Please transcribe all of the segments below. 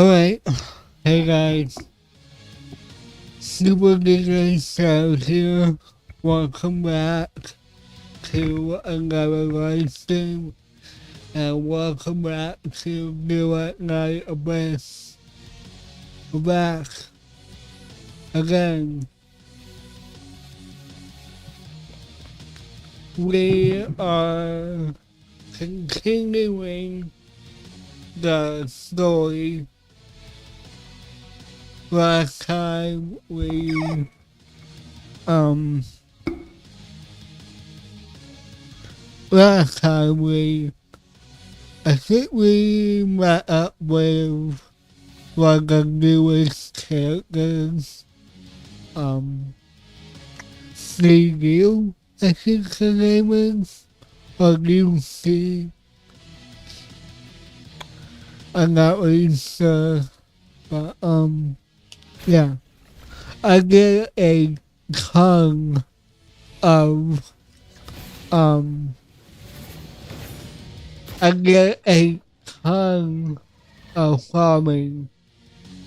Alright, hey guys, SuperDJShadow here. Welcome back to another live stream, and welcome back to Duet Night Abyss. We're back again. We are continuing the story. Last time we I think we met up with one of the newest characters, New, I think her name is, or Lucy. I'm not really sure, but yeah. I get a ton of farming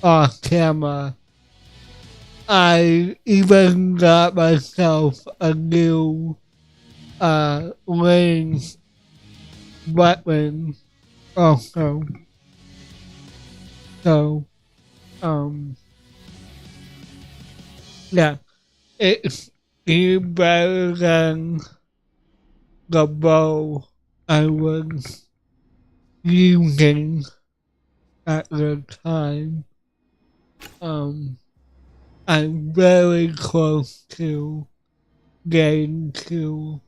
off camera. I even got myself a new ranged weapon also. So yeah, it's even better than the bow I was using at the time. I'm very close to getting to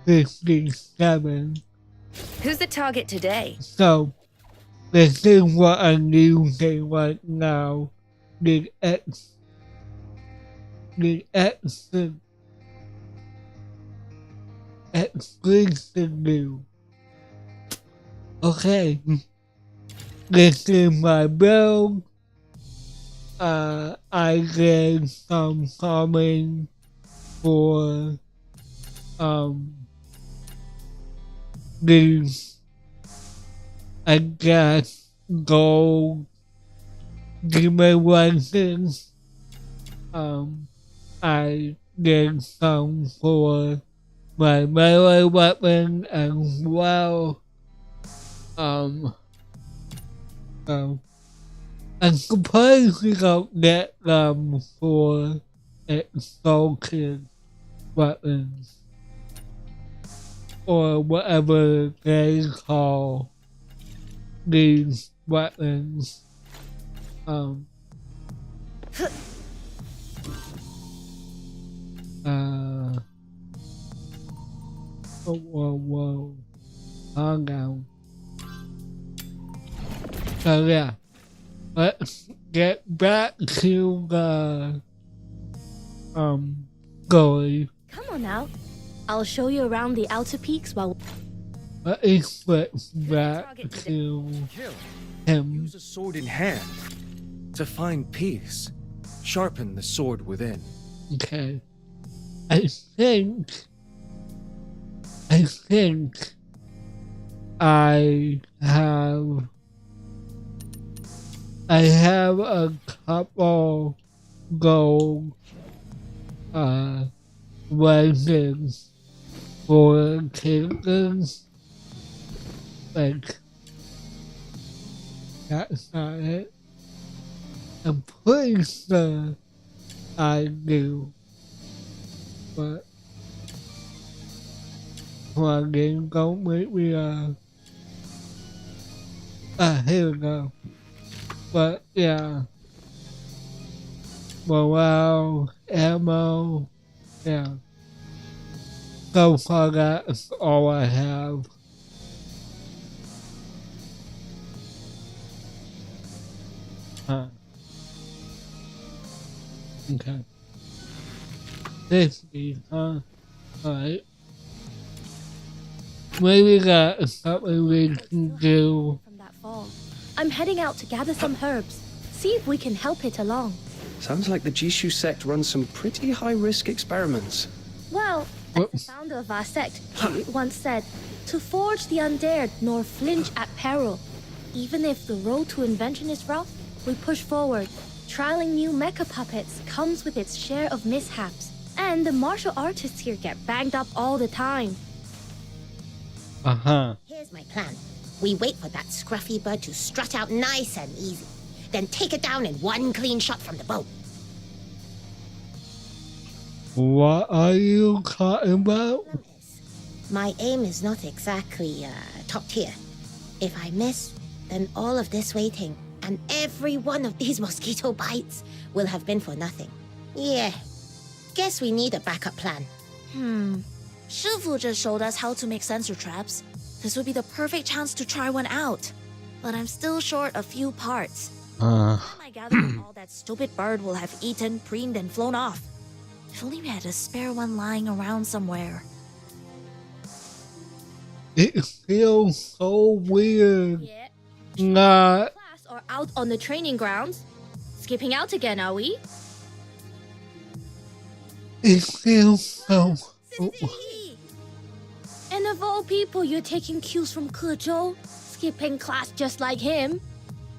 57. Who's the target today? So, this is what I'm using right now. The exclusive new. Okay. This is my build. I did some farming for these, I guess, gold demon weapons. I did some for my melee weapon as well. I'm surprised we don't get them for exalted weapons, or whatever they call these weapons. Whoa, calm down. So yeah, let's get back to the story. Come on now. I'll show you around the outer peaks while... Let me switch back to him. Use a sword in hand to find peace. Sharpen the sword within. Okay. I think I have a couple gold weapons for characters. Like, that's not it. I'm pretty sure I do. But come on, game, don't make me here we go. But yeah, morale, ammo, yeah. So far that's all I have. Okay. 50, huh? Alright. Maybe that's something we can do. From that fall. I'm heading out to gather some herbs. See if we can help it along. Sounds like the Jishu sect runs some pretty high-risk experiments. Well, as the founder of our sect once said, to forge the undared nor flinch at peril. Even if the road to invention is rough, We push forward. Trialing new mecha puppets comes with its share of mishaps. And the martial artists here get banged up all the time. Here's my plan. We wait for that scruffy bird to strut out nice and easy. Then take it down in one clean shot from the bow. What are you talking about? My aim is not exactly top tier. If I miss, then all of this waiting and every one of these mosquito bites will have been for nothing. Yeah, guess we need a backup plan. Shifu just showed us how to make sensor traps. This would be the perfect chance to try one out. But I'm still short a few parts. I gather all that stupid bird will have eaten, preened, and flown off. If only we had a spare one lying around somewhere. It feels so weird. Yeah. Not. Class are out on the training grounds. Skipping out again, are we? It feels so. And of all people, you're taking cues from Ke Zhou, skipping class just like him.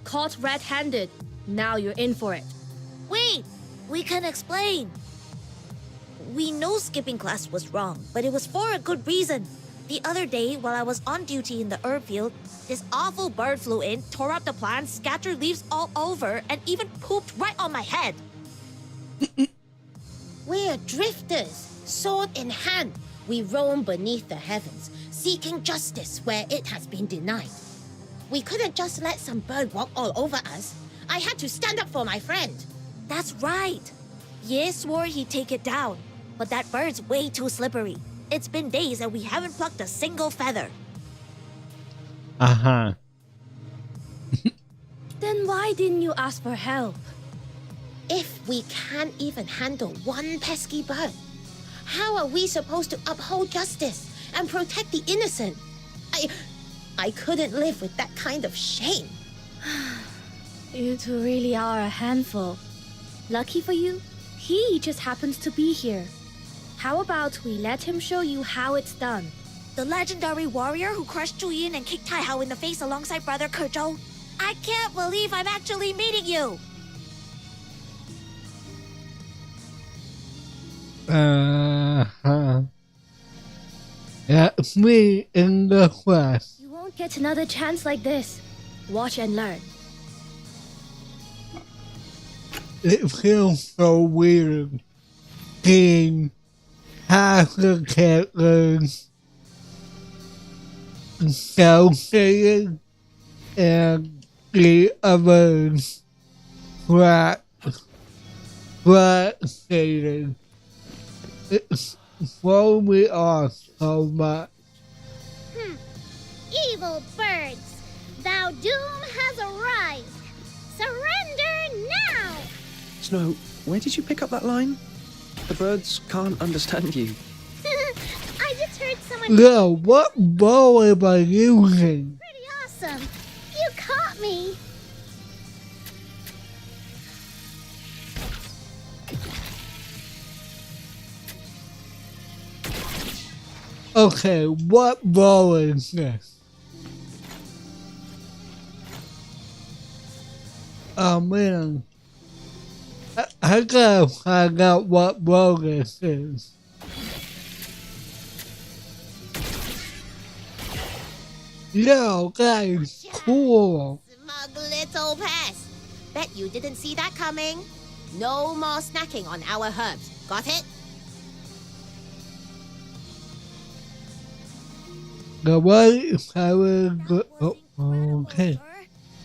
Caught red-handed. Now you're in for it. Wait! We can explain. We know skipping class was wrong, but it was for a good reason. The other day, while I was on duty in the herb field, this awful bird flew in, tore up the plants, scattered leaves all over, and even pooped right on my head. We're drifters, sword in hand. We roam beneath the heavens, seeking justice where it has been denied. We couldn't just let some bird walk all over us. I had to stand up for my friend. That's right. Ye swore he'd take it down, but that bird's way too slippery. It's been days and we haven't plucked a single feather. Then why didn't you ask for help? If we can't even handle one pesky bird, how are we supposed to uphold justice and protect the innocent? I couldn't live with that kind of shame. You two really are a handful. Lucky for you, he just happens to be here. How about we let him show you how it's done? The legendary warrior who crushed Zhu Yin and kicked Tai Hao in the face alongside brother Ke Zhou. I can't believe I'm actually meeting you. That's me in the flesh. You won't get another chance like this. Watch and learn. It feels so weird seeing half the characters shouting and the others frustrated. It's thrown me off so much. Evil birds, thou doom has arrived. Surrender now! Snow, where did you pick up that line? The birds can't understand you. I just heard someone Yo, what bow am I using? pretty awesome. You caught me. Okay, what bow is this? Oh man. I gotta find out what bow this is. Yo, guys, cool. Smug little pest. Bet you didn't see that coming. No more snacking on our herbs. Got it? The way I will go. Oh, okay.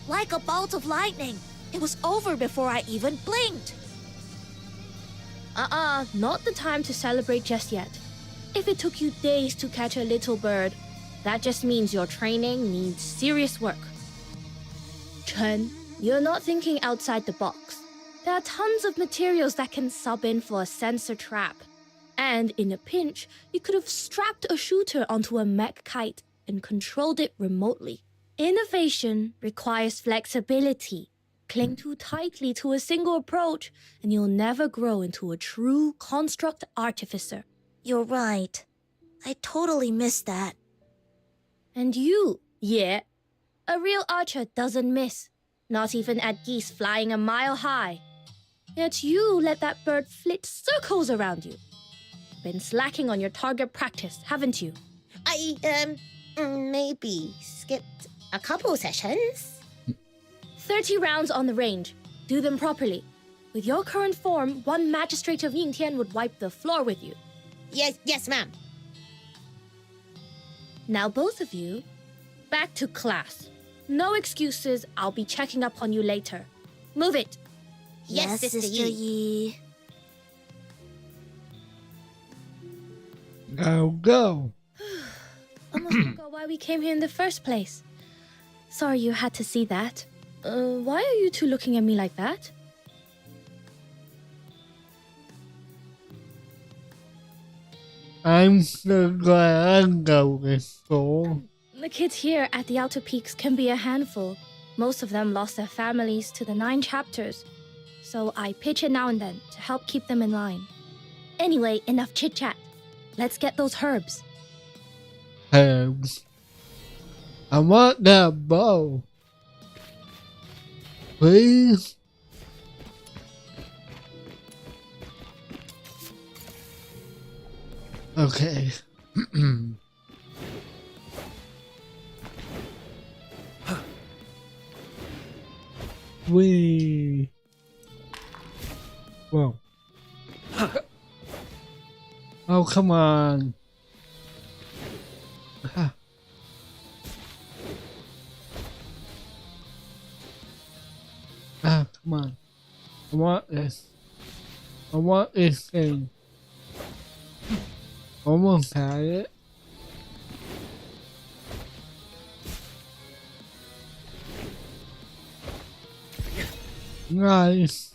Like a bolt of lightning. It was over before I even blinked. Not the time to celebrate just yet. If it took you days to catch a little bird, that just means your training needs serious work. Chen, you're not thinking outside the box. There are tons of materials that can sub in for a sensor trap. And in a pinch, you could have strapped a shooter onto a mech kite and controlled it remotely. Innovation requires flexibility. Cling too tightly to a single approach, and you'll never grow into a true construct artificer. You're right. I totally missed that. And you, yeah, a real archer doesn't miss. not even at geese flying a mile high. Yet you let that bird flit circles around you. Been slacking on your target practice, haven't you? I, maybe skipped a couple sessions. 30 rounds on the range. Do them properly. With your current form, one magistrate of Yingtian would wipe the floor with you. Yes, ma'am. Now both of you, back to class. No excuses, I'll be checking up on you later. Move it. Yes, Sister Yi. Yi. Now go. Almost forgot why we came here in the first place. Sorry you had to see that. Why are you two looking at me like that? I'm so glad I'm going school. The kids here at the Outer Peaks can be a handful. Most of them lost their families to the 9 chapters. So I pitch in now and then to help keep them in line. Anyway, enough chit-chat. Let's get those herbs. Herbs. I want that bow. Please. Okay. Wee. Whoa. Oh, come on. Come on. I want this. I want this thing. Almost had it. Nice.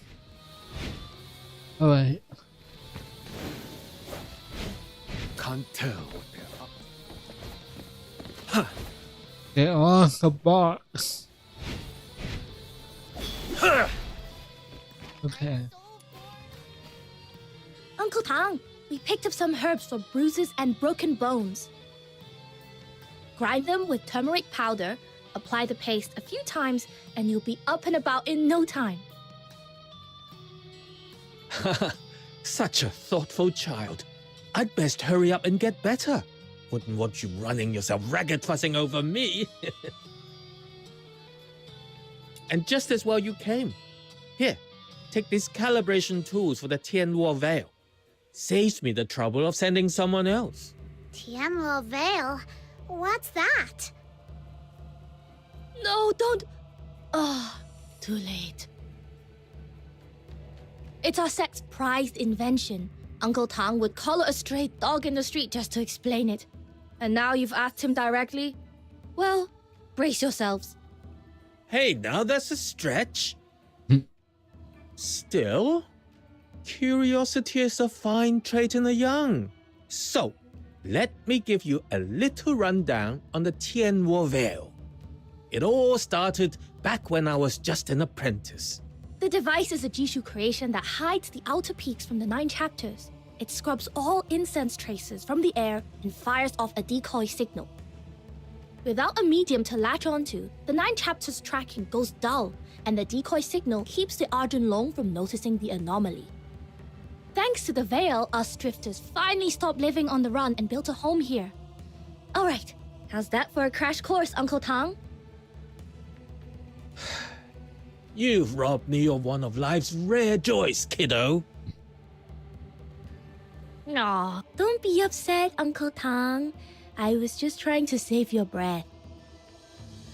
Alright. Can't tell what they're up. Get off the box. Okay. Uncle Tang, we picked up some herbs for bruises and broken bones. Grind them with turmeric powder, apply the paste a few times, and you'll be up and about in no time. Such a thoughtful child. I'd best hurry up and get better. Wouldn't want you running yourself ragged fussing over me. And just as well you came. Here, take these calibration tools for the Tianluo Veil. Saves me the trouble of sending someone else. Tianluo Veil? What's that? No, don't. Oh, too late. It's our sect's prized invention. Uncle Tang would collar a stray dog in the street just to explain it. And now you've asked him directly? Well, brace yourselves. Hey, now that's a stretch. Still, curiosity is a fine trait in the young. So, let me give you a little rundown on the Tianluo Veil. It all started back when I was just an apprentice. The device is a Jishu creation that hides the outer peaks from the 9 chapters. It scrubs all incense traces from the air and fires off a decoy signal. Without a medium to latch onto, the 9 chapters tracking goes dull, and the decoy signal keeps the Arjun Long from noticing the anomaly. Thanks to the veil, us drifters finally stopped living on the run and built a home here. Alright, how's that for a crash course, Uncle Tang? You've robbed me of one of life's rare joys, kiddo. Aw, don't be upset, Uncle Tang. I was just trying to save your breath.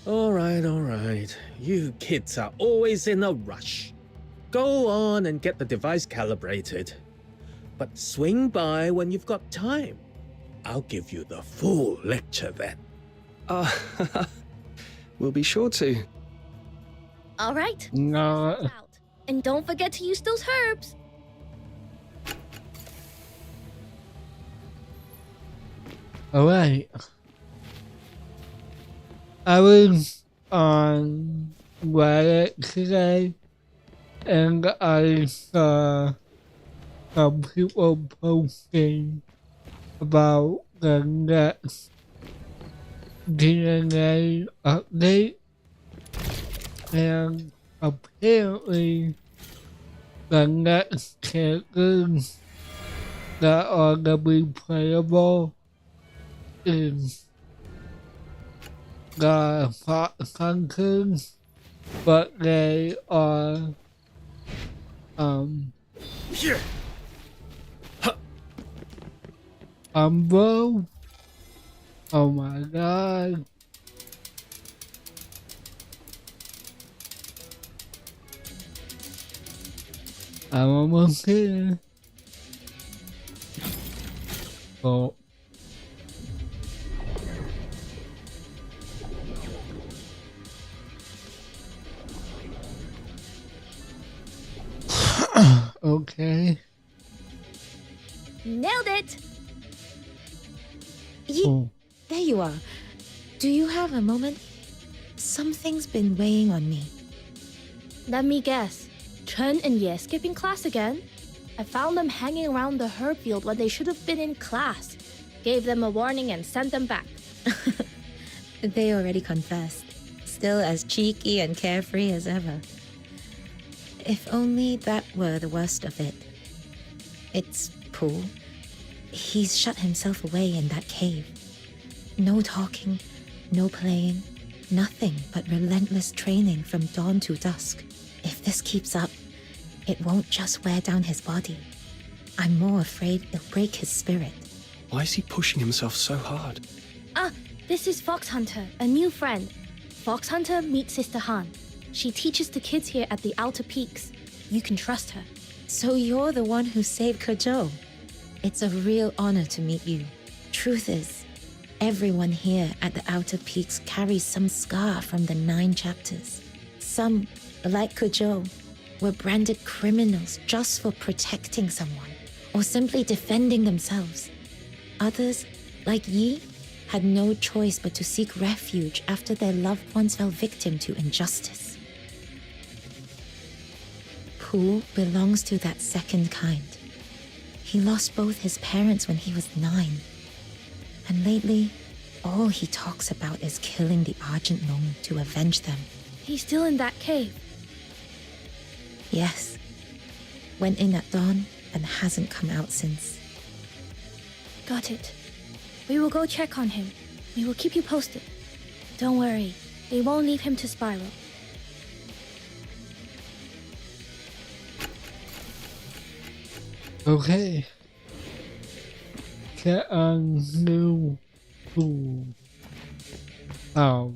All right. You kids are always in a rush. Go on and get the device calibrated. But swing by when you've got time. I'll give you the full lecture then. We'll be sure to. Alright, No. out. And don't forget to use those herbs. Alright. I was on Reddit today and I saw some people posting about the next DNA update. and apparently the next characters that are gonna be playable is the Fox Hunters, but they are Here. Umbro. Oh my god. I'm almost here. Oh. Okay. Nailed it! Oh. There you are. Do you have a moment? Something's been weighing on me. Let me guess. Chen and Ye skipping class again? I found them hanging around the herb field when they should have been in class. Gave them a warning and sent them back. They already confessed. Still as cheeky and carefree as ever. If only that were the worst of it. It's Pooh. He's shut himself away in that cave. No talking, no playing, nothing but relentless training from dawn to dusk. If this keeps up, it won't just wear down his body. I'm more afraid it'll break his spirit. Why is he pushing himself so hard? Ah, this is Fox Hunter, a new friend. Fox Hunter meets Sister Han. She teaches the kids here at the Outer Peaks. You can trust her. So you're the one who saved Kuzhou. It's a real honor to meet you. Truth is, everyone here at the Outer Peaks carries some scar from the 9 chapters. Some, like Kuzhou, were branded criminals just for protecting someone or simply defending themselves. Others, like Yi, had no choice but to seek refuge after their loved ones fell victim to injustice. Pooh belongs to that second kind. He lost both his parents when he was 9. And lately, all he talks about is killing the Argent Long to avenge them. He's still in that cave. Yes. Went in at dawn and hasn't come out since. Got it. We will go check on him. We will keep you posted. Don't worry, they won't leave him to spiral. Okay. Get on new tool. Oh.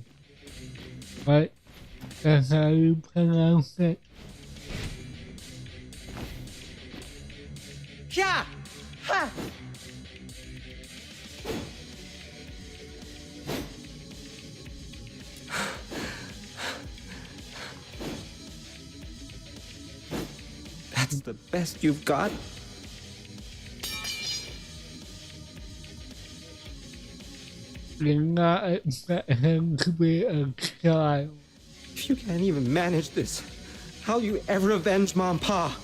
Right? That's how you pronounce it. Yeah! Ha! That's the best you've got? You're not expect him to be a child. If you can't even manage this, how'll you ever avenge Mom and Pa?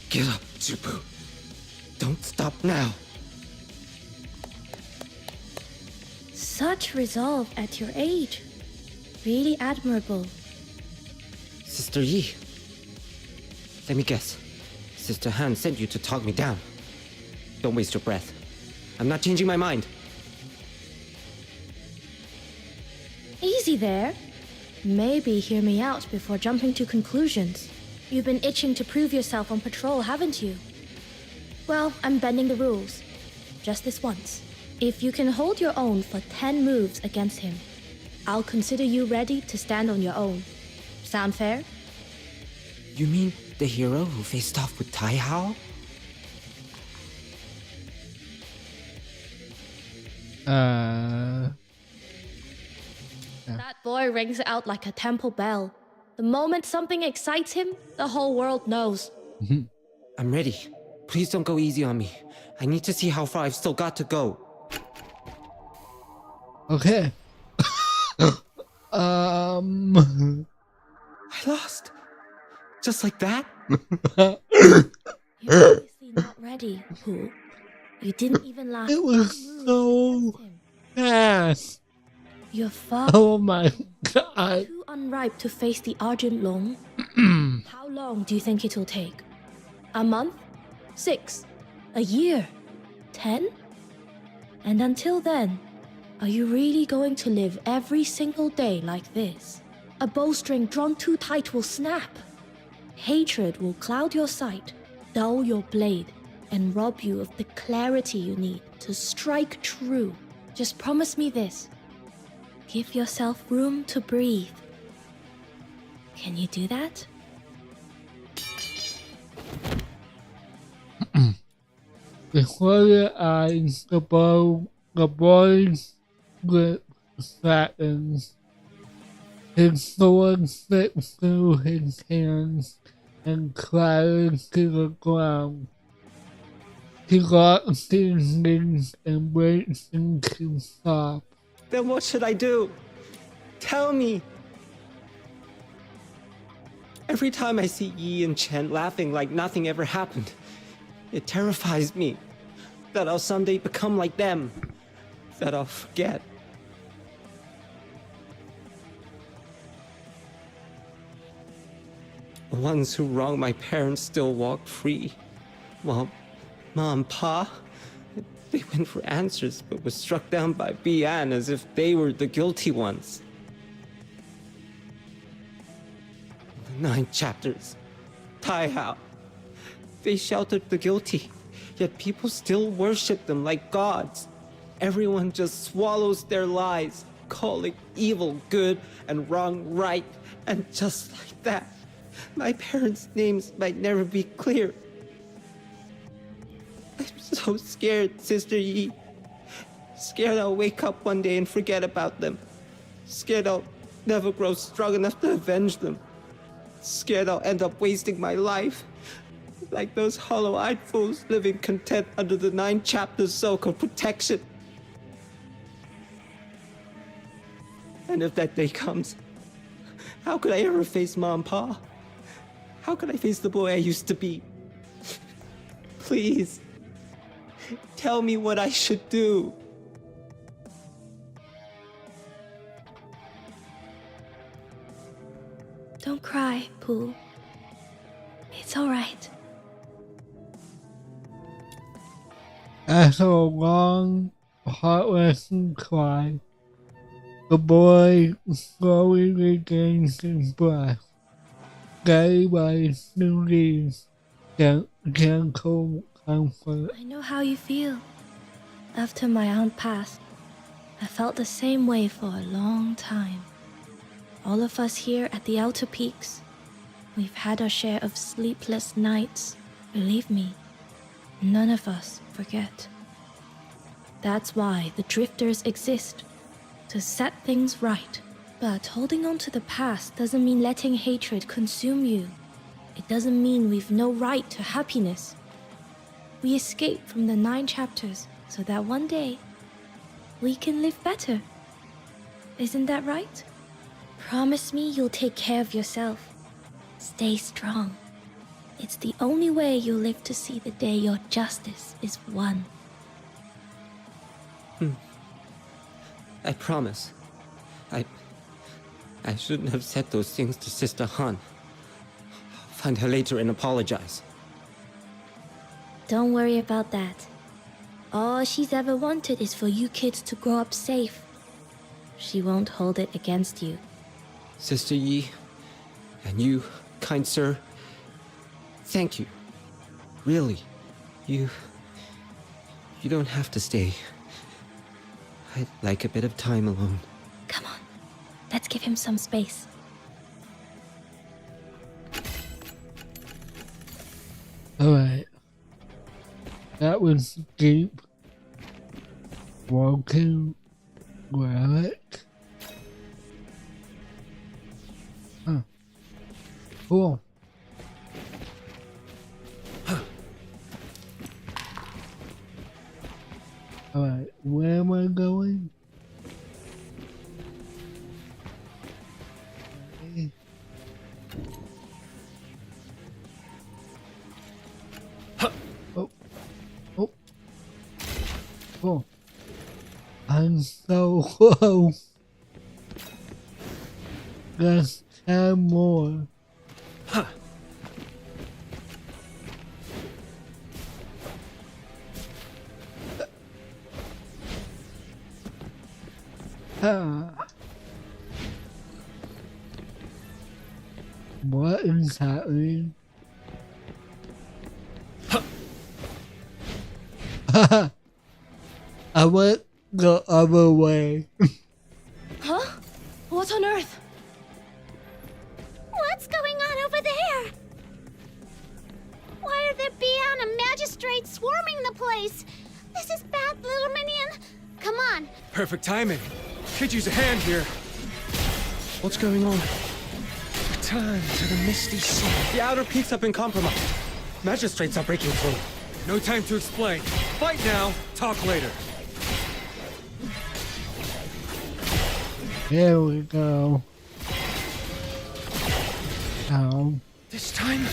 Get up, Zupu. Don't stop now. Such resolve at your age. Really admirable. Sister Yi. Let me guess. Sister Han sent you to talk me down. Don't waste your breath. I'm not changing my mind. Easy there. Maybe hear me out before jumping to conclusions. You've been itching to prove yourself on patrol, haven't you? Well, I'm bending the rules. Just this once. If you can hold your own for 10 moves against him, I'll consider you ready to stand on your own. Sound fair? You mean the hero who faced off with Tai Hao? That boy rings out like a temple bell. The moment something excites him, the whole world knows. I'm ready. Please don't go easy on me. I need to see how far I've still got to go. Okay. I lost. Just like that? You're obviously not ready, Pooh. You didn't even last It was 5 moves so against him. fast. You're far Oh my god. too unripe to face the Argent Long. How long do you think it'll take? A month? 6? A year? 10? And until then, are you really going to live every single day like this? A bowstring drawn too tight will snap. Hatred will cloud your sight, dull your blade, and rob you of the clarity you need to strike true. Just promise me this. Give yourself room to breathe. Can you do that? Before your eyes, the boy with threatens. His sword slips through his hands and clatters to the ground. He locks his limbs and breaks into sobs. Then what should I do? Tell me! Every time I see Yi and Chen laughing like nothing ever happened, it terrifies me that I'll someday become like them, that I'll forget. The ones who wronged my parents still walk free, while Ma and Pa, they went for answers but were struck down by Bian as if they were the guilty ones. The 9 chapters, Tai Hao, they sheltered the guilty, yet people still worship them like gods. Everyone just swallows their lies, calling evil good and wrong right, and just like that, my parents' names might never be clear. I'm so scared, Sister Yi. Scared I'll wake up one day and forget about them. Scared I'll never grow strong enough to avenge them. Scared I'll end up wasting my life, like those hollow-eyed fools living content under the 9 chapters so-called protection. And if that day comes, how could I ever face Ma and Pa? How could I face the boy I used to be? Please, tell me what I should do. Don't cry, Pooh. It's alright. After a long, heart-wrenching cry, the boy slowly regains his breath, guided by Su Li's gentle comfort. I know how you feel. After my aunt passed, I felt the same way for a long time. All of us here at the Outer Peaks, we've had our share of sleepless nights. Believe me, none of us forget. That's why the drifters exist, to set things right. But holding on to the past doesn't mean letting hatred consume you. It doesn't mean we've no right to happiness. We escape from the 9 chapters so that one day we can live better. Isn't that right? Promise me you'll take care of yourself. Stay strong. It's the only way you'll live to see the day your justice is won. I promise. I shouldn't have said those things to Sister Han. I'll find her later and apologize. Don't worry about that. All she's ever wanted is for you kids to grow up safe. She won't hold it against you. Sister Yi, and you, kind sir, thank you. Really, you don't have to stay. I'd like a bit of time alone. Come on, let's give him some space. Alright. That was deep. Broken relic. Huh. Cool. Alright, where am I going? Okay. Oh. Oh. Oh. I'm so close. Let's have more. Huh. What is happening? I went the other way. Huh? What on earth? What's going on over there? Why are there Bian and magistrates swarming the place? This is bad, little minion. Come on. Perfect timing. Could use a hand here. What's going on? Return to the misty sea. The outer peaks have been compromised. Magistrates are breaking through. No time to explain. Fight now, talk later. Here we go. This time,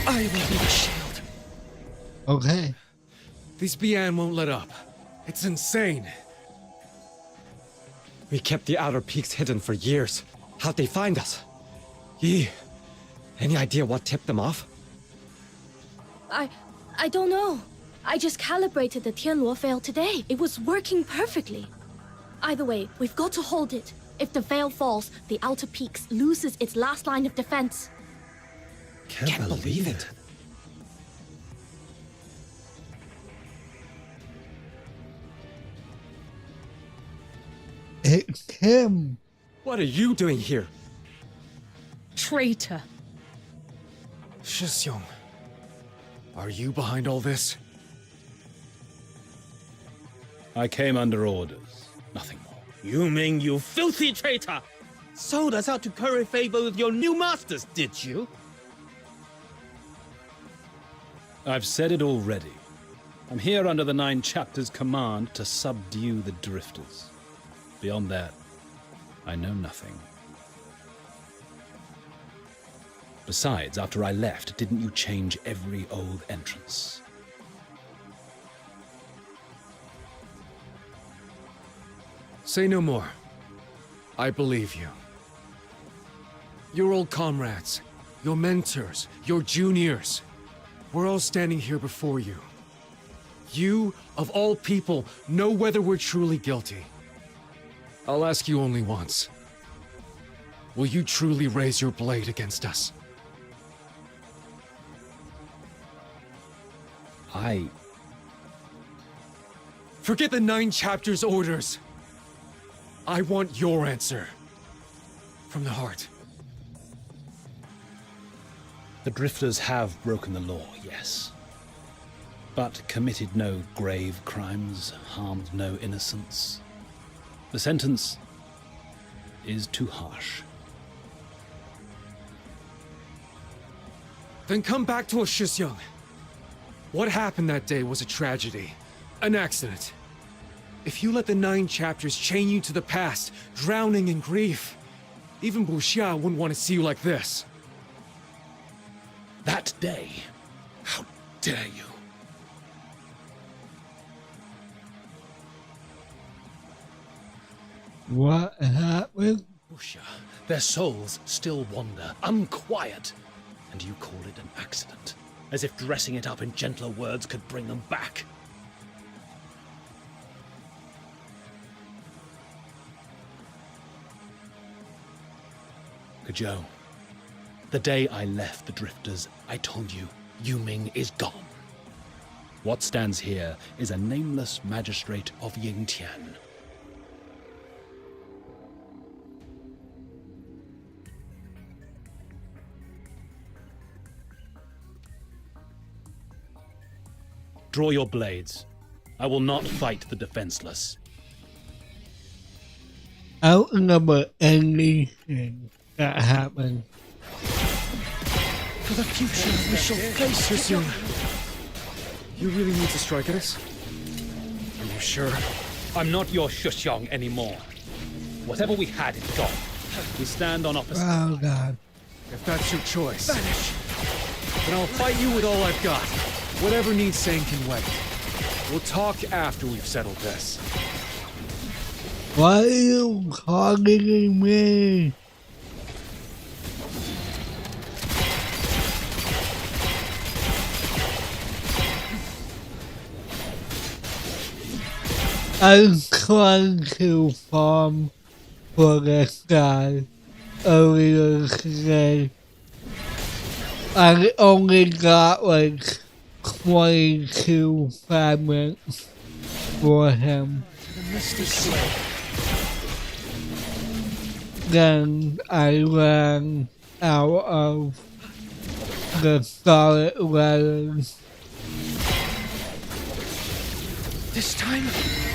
I will be the shield. Okay. These Bian won't let up. It's insane. We kept the outer peaks hidden for years. How'd they find us? Yi, any idea what tipped them off? I don't know. I just calibrated the Tianluo veil today. It was working perfectly. Either way, we've got to hold it. If the veil falls, the outer peaks loses its last line of defense. Can't believe it. It's him. What are you doing here? Traitor. Shisyong, are you behind all this? I came under orders. Nothing more. You mean you filthy traitor? Sold us out to curry favor with your new masters, did you? I've said it already. I'm here under the 9 chapters' command to subdue the drifters. Beyond that, I know nothing. Besides, after I left, didn't you change every old entrance? Say no more. I believe you. Your old comrades, your mentors, your juniors. We're all standing here before you. You, of all people, know whether we're truly guilty. I'll ask you only once. Will you truly raise your blade against us? Forget the 9 chapters' orders. I want your answer. From the heart. The drifters have broken the law, yes. But committed no grave crimes, harmed no innocents. The sentence is too harsh. Then come back to us, Shisyong. What happened that day was a tragedy. An accident. If you let the 9 chapters chain you to the past, drowning in grief, even Buxia wouldn't want to see you like this. That day? How dare you? What happened? Buxia, their souls still wander, unquiet. And you call it an accident, as if dressing it up in gentler words could bring them back. Joe, the day I left the drifters, I told you, Yuming is gone. What stands here is a nameless magistrate of Yingtian. Draw your blades. I will not fight the defenseless. I don't remember anything that happened. For the future, we shall face Shisyong. You really need to strike at us? Are you sure? I'm not your Shushong anymore. Whatever we had is gone. We stand on opposite. Oh God. If that's your choice, then I'll fight you with all I've got. Whatever needs saying can wait. We'll talk after we've settled this. Why are you calling me? I'm trying to farm for this guy earlier today. I only got like 22 fragments for him. Then I ran out of the solid letters. This time,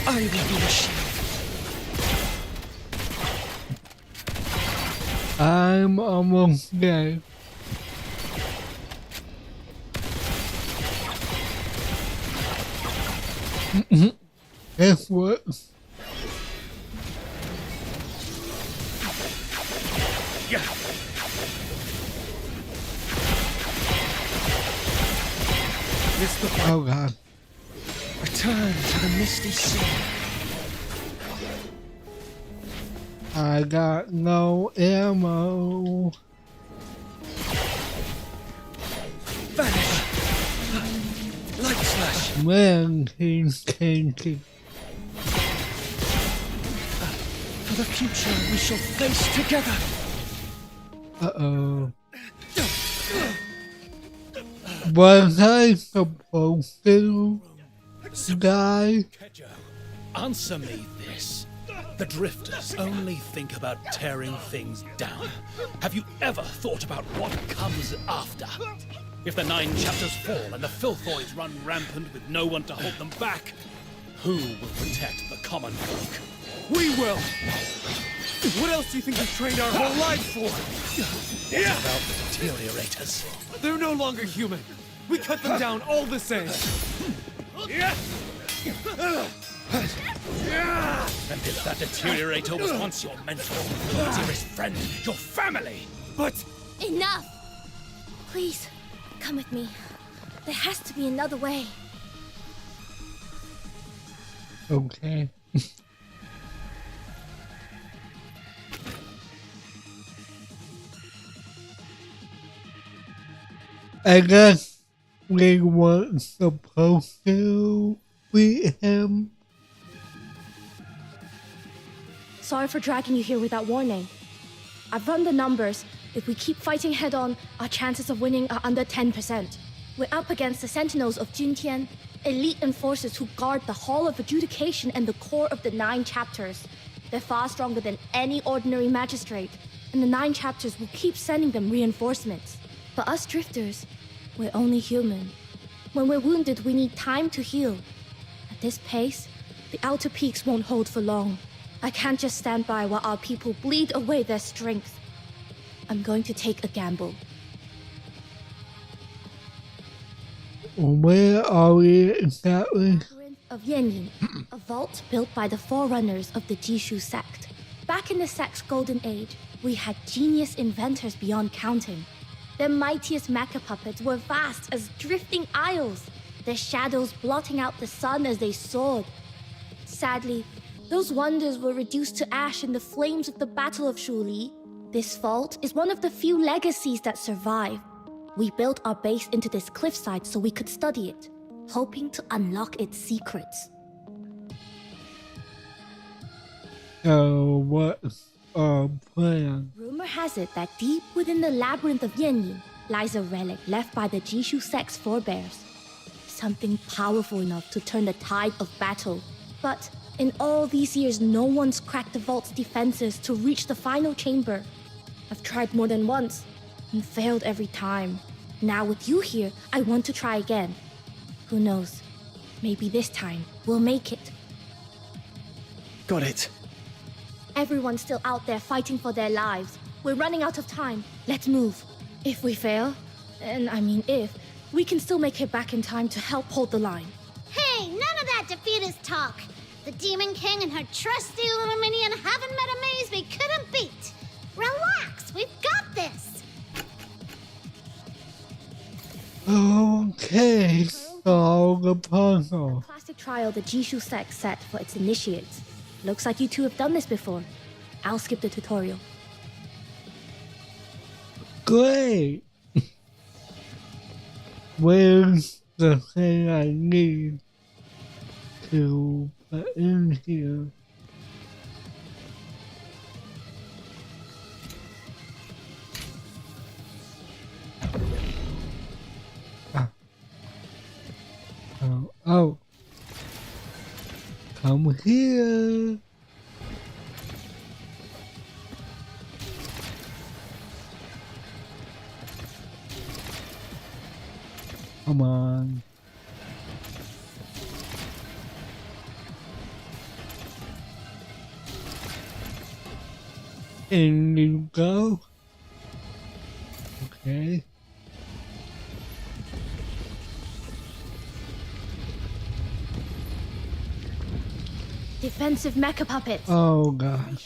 I will be the shield. I'm almost there. This works. Yeah. Missed the Oh god. Return to the misty sea. I got no ammo. Vanish. Light slash. Man, he's changing. For the future, we shall face together. Uh-oh. Was I supposed to die? Answer me this. The drifters only think about tearing things down. Have you ever thought about what comes after? If the 9 chapters fall and the filthoids run rampant with no one to hold them back, who will protect the common folk? We will. What else do you think we've trained our whole lives for? What about the deteriorators? They're no longer human. We cut them down all the same. And if that deteriorator was once your mentor, your dearest friend, your family! But Enough! Please, come with me. There has to be another way. Okay. I guess we weren't supposed to beat him. Sorry for dragging you here without warning. I've run the numbers. If we keep fighting head-on, our chances of winning are under 10%. We're up against the Sentinels of Juntian, elite enforcers who guard the Hall of Adjudication and the core of the 9 chapters. They're far stronger than any ordinary magistrate, and the 9 chapters will keep sending them reinforcements. For us drifters, we're only human. When we're wounded, we need time to heal. At this pace, the outer peaks won't hold for long. I can't just stand by while our people bleed away their strength. I'm going to take a gamble. Where are we exactly? Labyrinth of Yanyin, a vault built by the forerunners of the Jishu sect. Back in the sect's golden age, we had genius inventors beyond counting. Their mightiest mecha puppets were vast as drifting isles, their shadows blotting out the sun as they soared. Sadly, those wonders were reduced to ash in the flames of the Battle of Shuli. This vault is one of the few legacies that survive. We built our base into this cliffside so we could study it, hoping to unlock its secrets. So what's our plan? Rumor has it that deep within the labyrinth of Yanyin lies a relic left by the Jishu sect's forebears. Something powerful enough to turn the tide of battle. But in all these years, no one's cracked the vault's defenses to reach the final chamber. I've tried more than once and failed every time. Now with you here, I want to try again. Who knows? Maybe this time we'll make it. got it. Everyone's still out there fighting for their lives. We're running out of time. Let's move. If we fail, and I mean if, we can still make it back in time to help hold the line. Hey, none of that defeatist talk. The Demon King and her trusty little minion haven't met a maze we couldn't beat. Relax, we've got this. Okay, solve the puzzle. Classic trial the Jishu sect set for its initiates. Looks like you two have done this before. I'll skip the tutorial. Great! Where's the thing I need to put in here. Oh. Come here. Come on. In you go. Okay. Defensive mecha puppets. Oh god.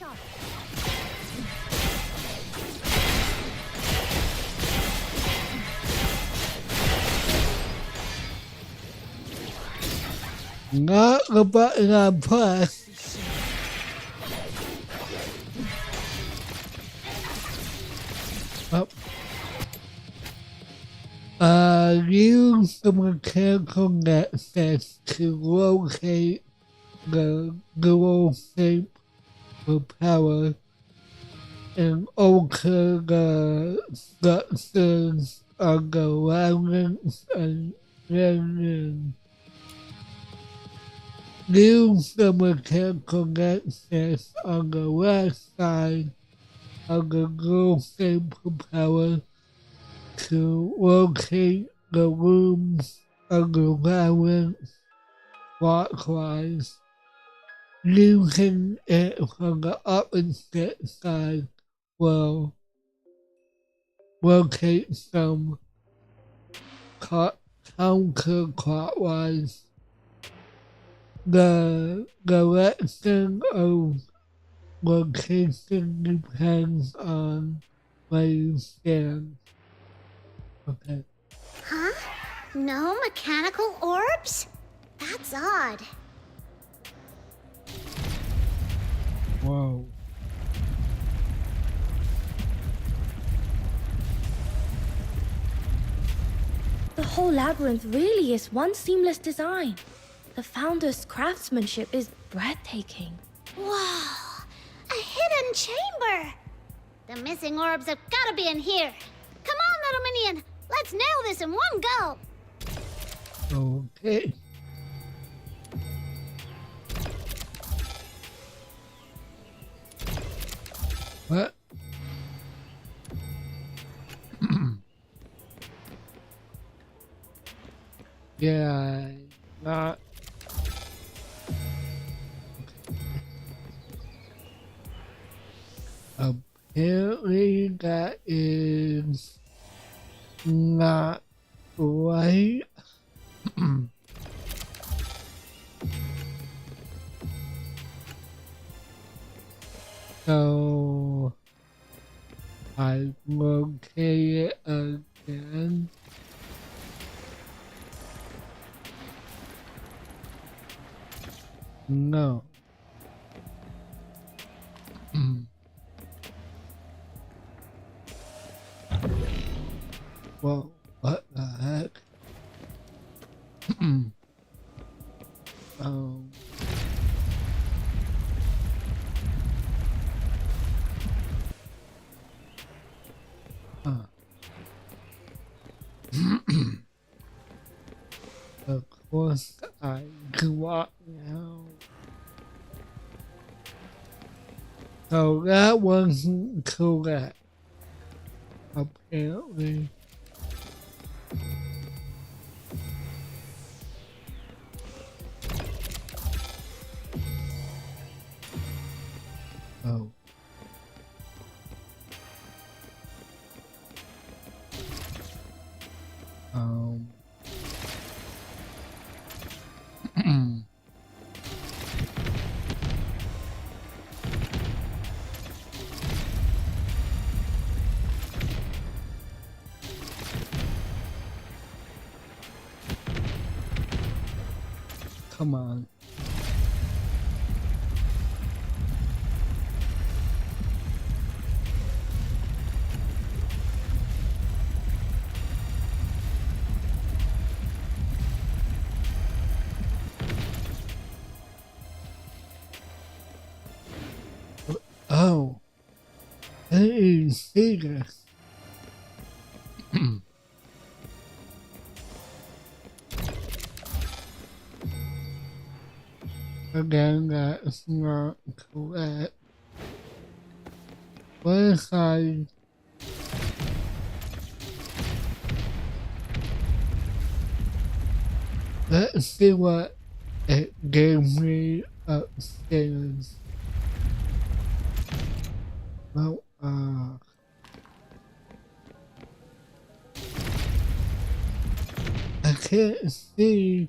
Not the button I pressed. Use the mechanical nexus to locate the dual shape of power and alter the structures of the violence and religion. Use the mechanical nexus on the left side of the dual shape of power to locate the rooms of the violence clockwise. Using it from the opposite side will locate some counterclockwise. The direction of location depends on where you stand. Okay. Huh? No mechanical orbs? That's odd. Whoa. The whole labyrinth really is one seamless design. The founder's craftsmanship is breathtaking. Wow! A hidden chamber! The missing orbs have gotta be in here. Come on, little minion! Let's nail this in one go! Okay. What? Yeah, not. Apparently that is not right. So I locate it again. No. Well, what the heck? Of course I got now. So that wasn't correct. Apparently. Oh. Come on. is bigger. Again, that's not correct. What side? Let's see what it gave me upstairs. Well, I can't see.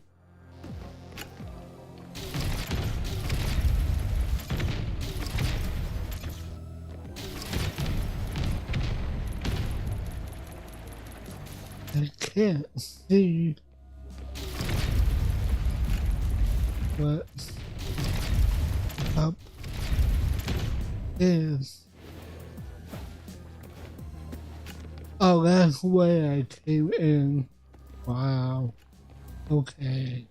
I can't see what's up is. Oh, that's where I came in. Wow. Okay.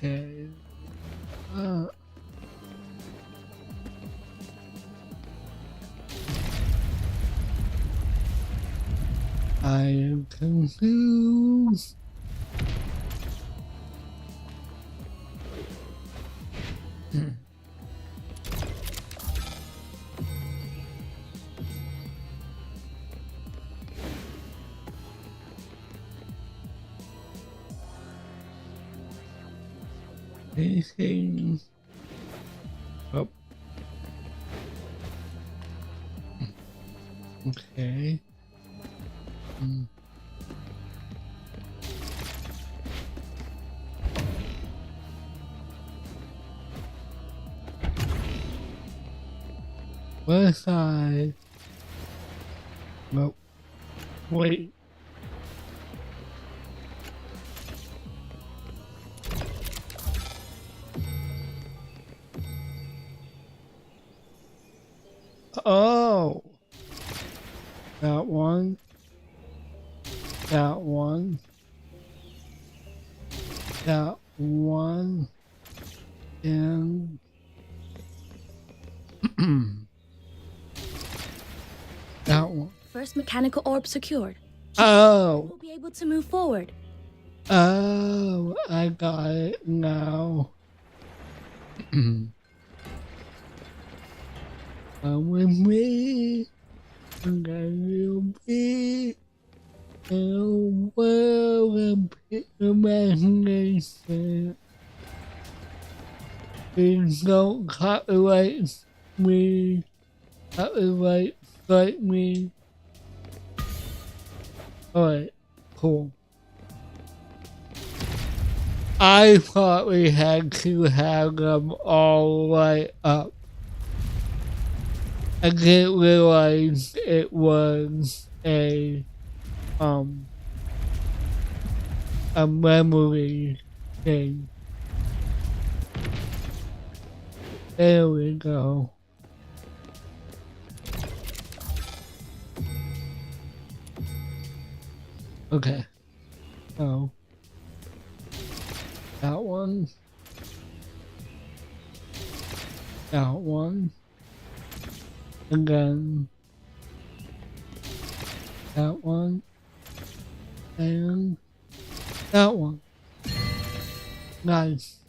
Okay. I am confused. Anything up? Okay. West side. Nope. Wait. Oh. That one. That one. That one. And that one. First mechanical orb secured. Oh. We'll be able to move forward. Oh, I got it now. Come with me. I'm gonna be in a world of imagination. Please don't copyright me. Copyright strike me. Alright, cool. I thought we had to have them all right up. I didn't realize it was a memory thing. There we go. Okay. So that one. That one. Again. That one. And that one. Nice.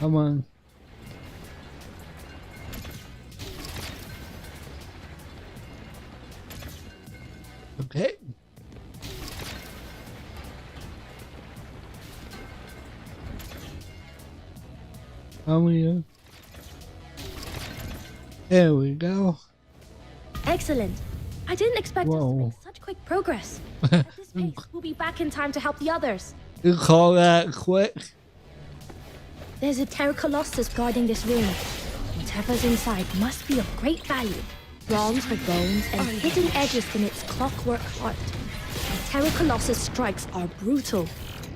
Come on. Okay. Come here. There we go. Excellent. I didn't expect us to Whoa. make such quick progress. At this pace, we'll be back in time to help the others. You call that quick? There's a Colossus guarding this room. Whatever's inside must be of great value. Bronze for bones and hidden edges in its clockwork heart. The Colossus strikes are brutal.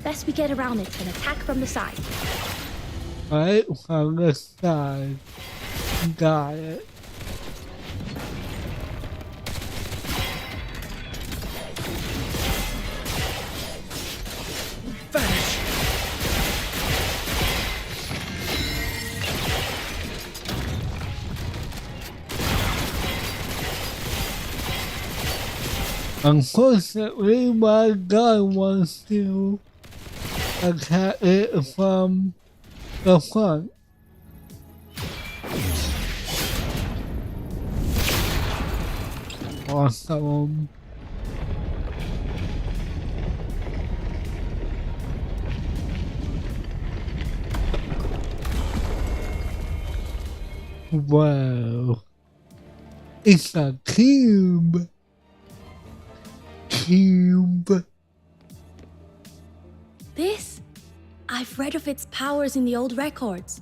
Best we get around it and attack from the side. Right from the side. Got it. Vanish! Unfortunately, my gun wants to attack it from the front. Awesome. Wow. It's a cube. This? I've read of its powers in the old records.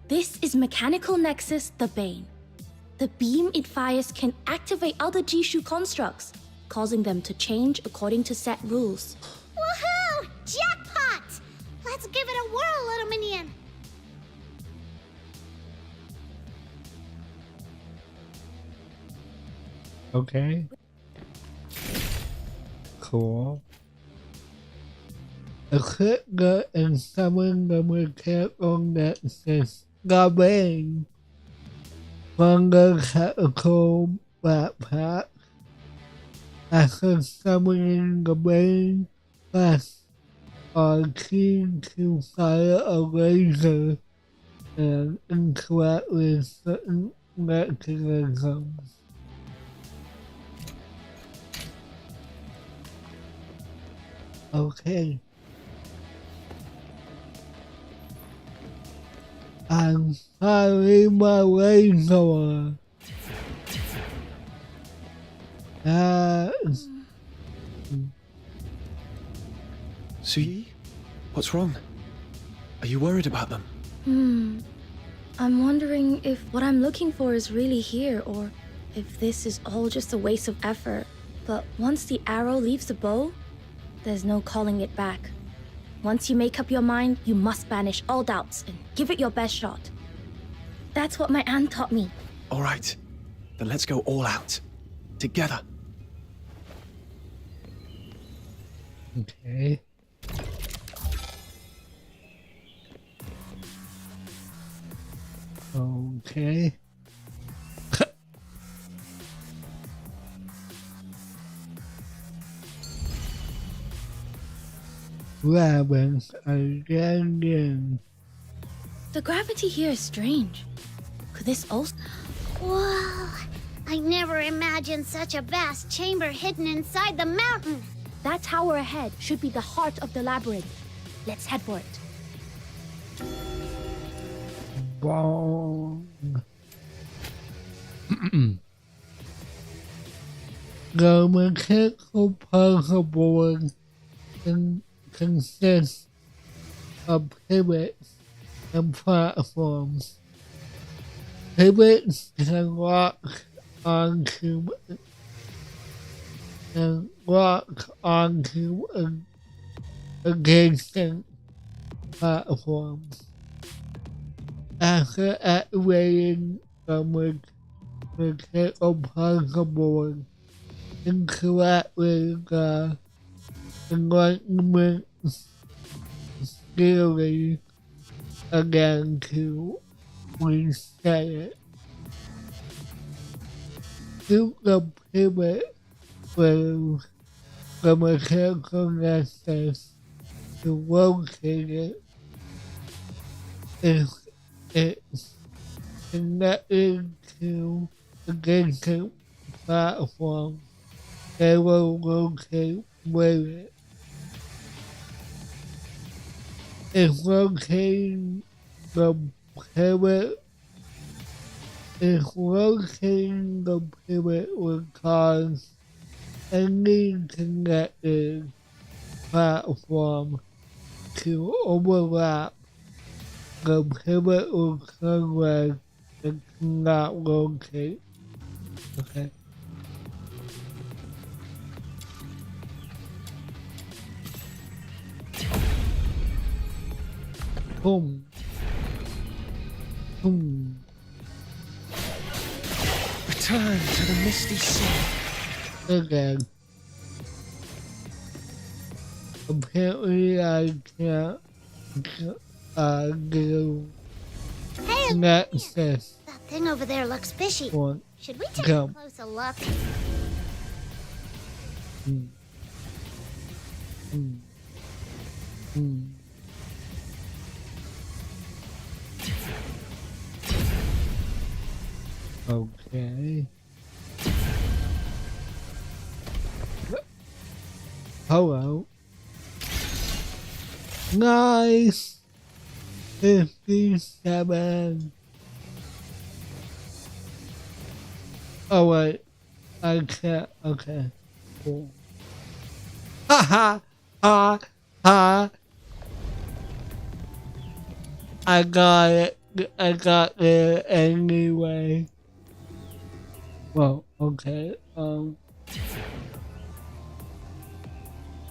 This is Mechanical Nexus, the Bane. The beam it fires can activate other Jishu constructs, causing them to change according to set rules. Woohoo! Jackpot! Let's give it a whirl, little minion. Okay. Cool. Equip and summon the mechanical nexus Gabang from the catacomb backpack. After summoning the Bane, press on key to fire a laser and interact with certain mechanisms. Okay. I'm firing my laser. See? What's wrong? Are you worried about them? I'm wondering if what I'm looking for is really here, or if this is all just a waste of effort. But once the arrow leaves the bow, there's no calling it back. Once you make up your mind, you must banish all doubts and give it your best shot. That's what my aunt taught me. All right. Then let's go all out. Together. Okay. Okay. Rabbits again. The gravity here is strange. Could this also... Whoa! I never imagined such a vast chamber hidden inside the mountain. That tower ahead should be the heart of the labyrinth. Let's head for it. Bong. The mechanical puzzle board consists of pivots and platforms. Pivots can lock onto adjacent platforms. After activating the mechanical puzzle board, interact with the enlightenment theory again to reset it. Shoot the pivot with the mechanical nexus to locate it. If it's connected to adjacent platform, they will locate with it. If locating the pivot If locating the pivot would cause any connected platform to overlap, the pivot will correct and cannot locate. Okay. Boom. Boom. Return to the misty sea. Again. Apparently I can't do Hey, access that thing over there looks fishy. one. Should we take Go. a closer look? Hmm. Hmm. Hmm. Okay. Hello. Nice. 57. Oh wait. I can't. Okay. Cool. Ha ha ha ha. I got it. I got there anyway. Well, okay.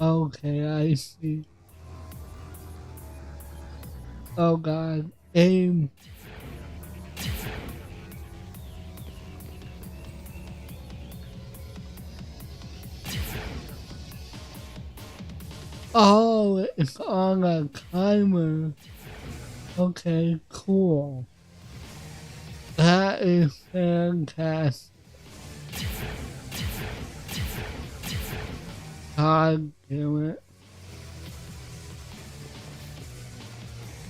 Okay, I see. Oh god. Aim. Oh, it's on a timer. Okay, cool. That is fantastic. God damn it.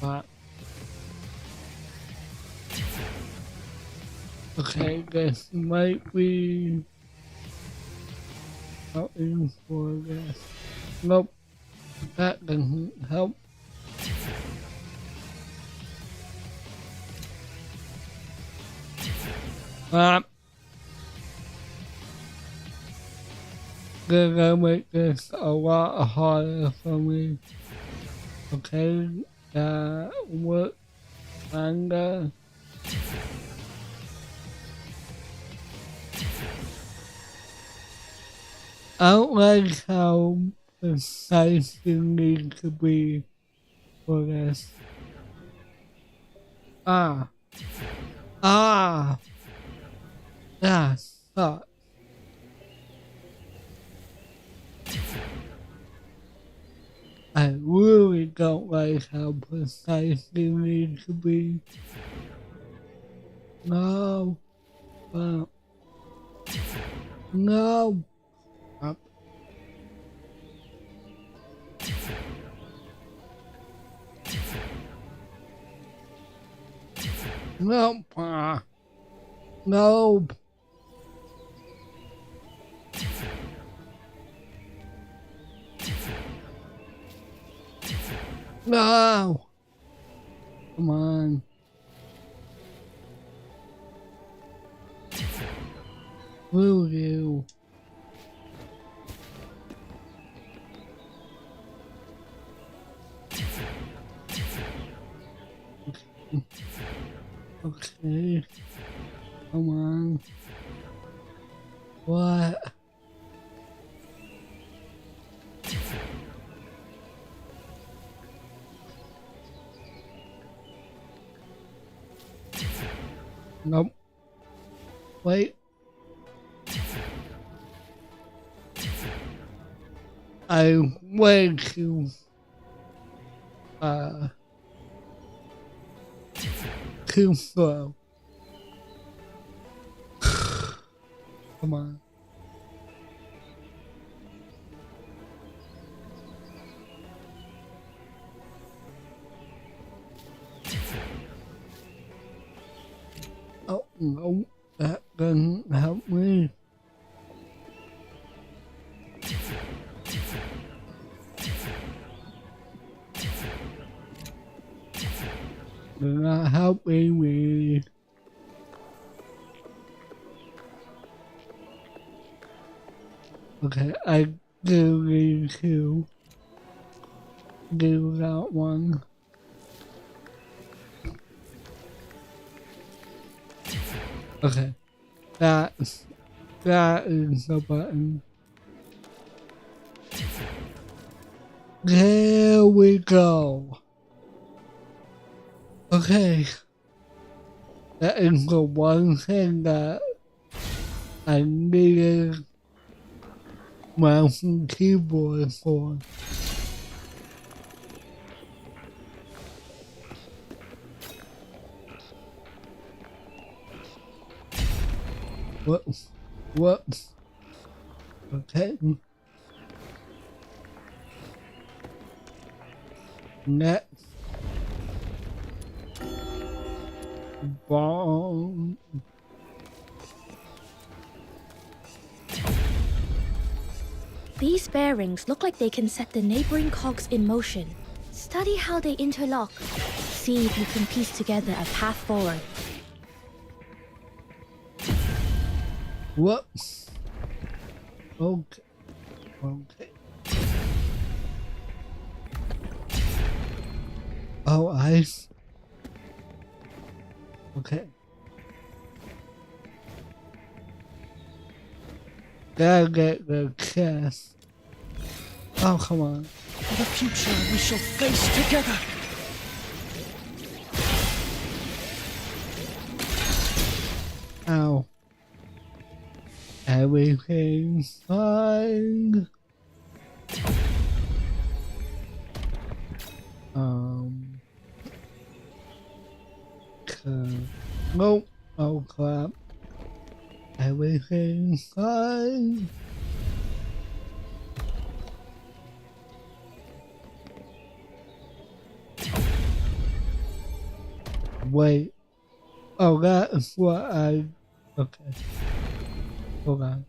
What? Okay, this might be something for this. Nope, that doesn't help. Gonna make this a lot harder for me. Okay, what kinda? I don't like how precise you need to be for this. Ah. That sucks. I really don't like how precise you need to be. No. No. Up. Nope. Nope. No. Come on. Will you? Okay. Come on. What? Nope. Wait. I'm way too slow. Come on. Oh no, that doesn't help me. You're not helping me. Okay, I do need to do that one. Okay, that is the button. There we go. Okay, that is the one thing that I needed mouse and keyboard for. What? Okay. Next. Bomb. These bearings look like they can set the neighboring cogs in motion. Study how they interlock. See if you can piece together a path forward. What? Okay. Okay. Oh, okay. Gotta get the chest. Oh, come on. For the future we shall face together. Ow. Everything's fine. Nope. Oh crap. Everything's fine. Wait. Oh, that's what I... Okay. Hold on.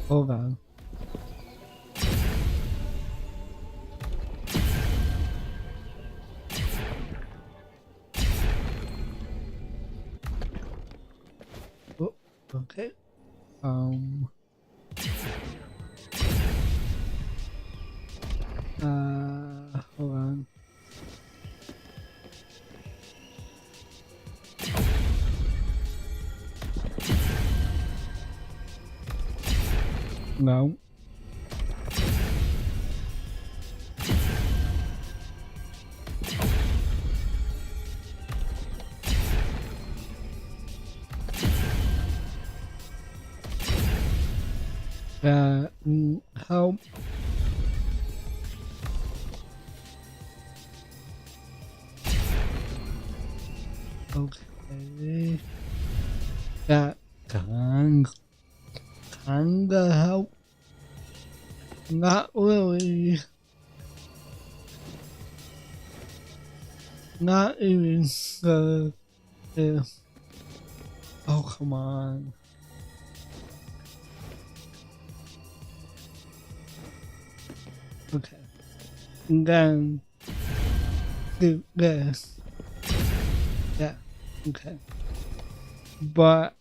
Hold on. Oh, okay. Hold on. No. Help. Okay. That kinda help. Not really. Not even if. Oh, come on. Okay. And then do this. Yeah. Okay. But.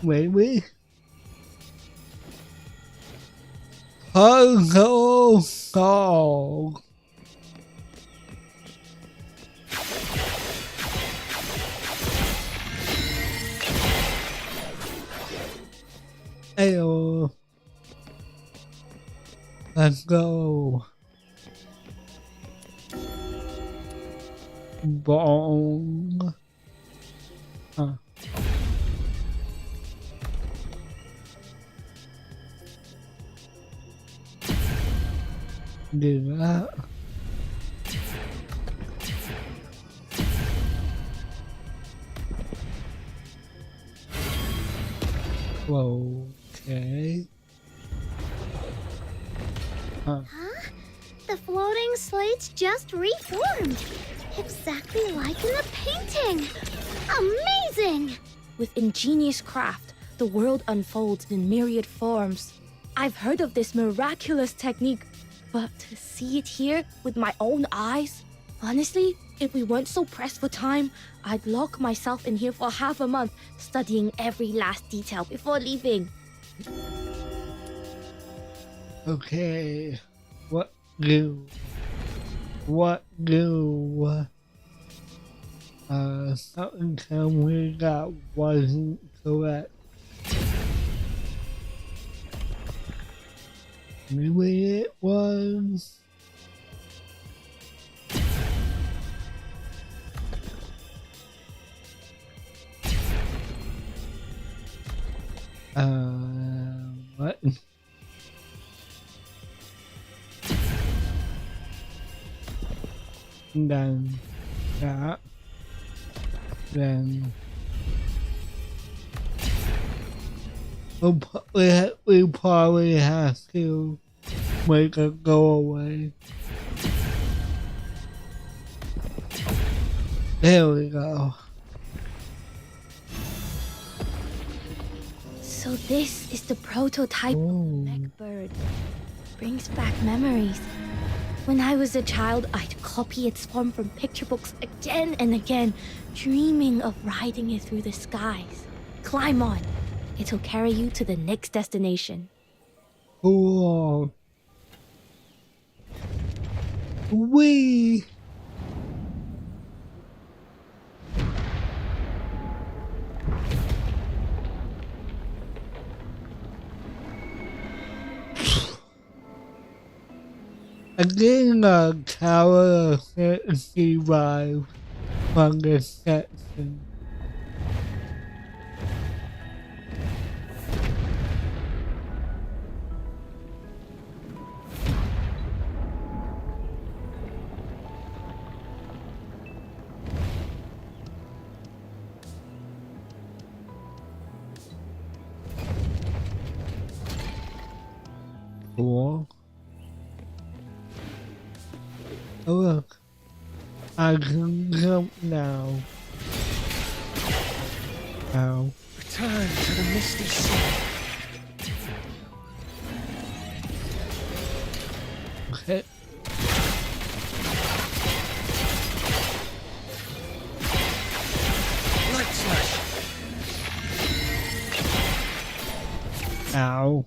Maybe. Puzzle solved. Ayo. Let's go. Bong. Huh. Do that. Okay. Huh? The floating slates just reformed. Exactly like in the painting. Amazing! With ingenious craft, The world unfolds in myriad forms. I've heard of this miraculous technique, but to see it here with my own eyes? Honestly, if we weren't so pressed for time, I'd lock myself in here for half a month, studying every last detail before leaving. Okay, what do something tell me that wasn't correct? Maybe it was. What? Then that. Then we probably have to make it go away. There we go. So this is the prototype of black bird. Brings back memories. When I was a child, I'd copy its form from picture books again and again, dreaming of riding it through the skies. Climb on. It'll carry you to the next destination. Cool. Wee. Again, the tower of fantasy vibe from this section. Cool. Oh look, I can jump now. Ow. Return to the misty sea. Okay. Light slash. Ow.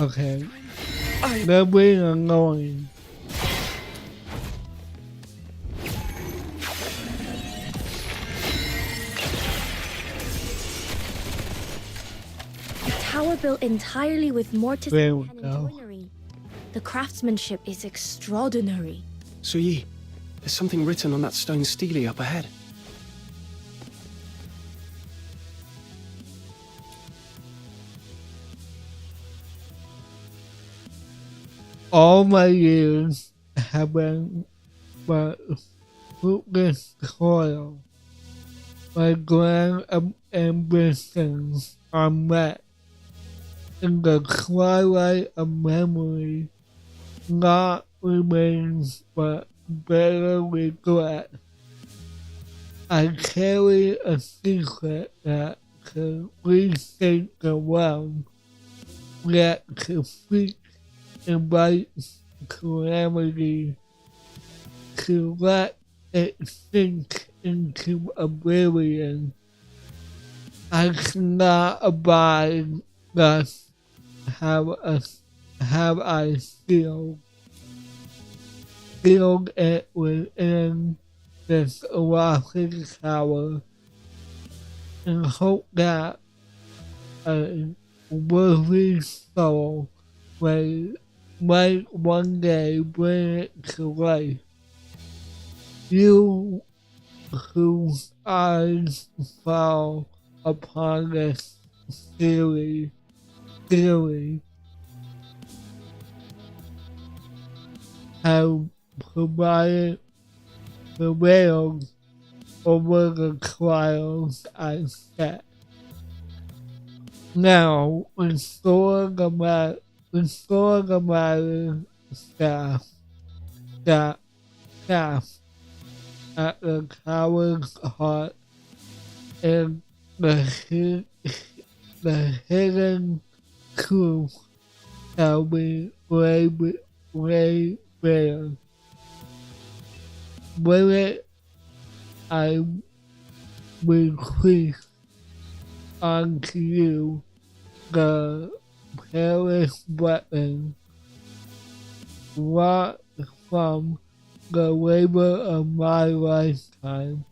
Okay. They're being annoying. A tower built entirely with mortise There we and go. joinery. The craftsmanship is extraordinary. Suyi, there's something written on that stone stele up ahead. All my years have been but fruitless toil. My grand ambitions are met. In the twilight of memory, naught remains but bitter regret. I carry a secret that could reshape the world, yet to seek invites calamity, to let it sink into oblivion. I cannot abide, thus have I sealed it within this erotic tower, and hope that a worthy soul might one day bring it to life. You whose eyes fall upon this theory have prevailed over the trials I set. Now restore the matter staff that staff at the coward's heart and the hidden truth shall be laid bare. With it, I bequeath unto you the perilous weapon wrought from the labor of my lifetime.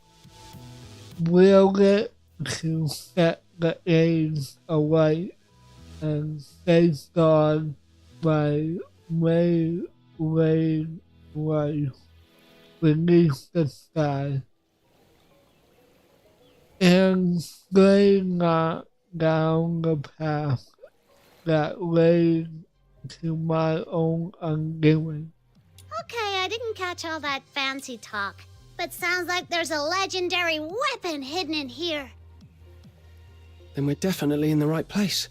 Wield it to set the age alight and safeguard my wayward life beneath the sky. And stray not down the path that led to my own undoing. Okay, I didn't catch all that fancy talk, but sounds like there's a legendary weapon hidden in here. Then we're definitely in the right place.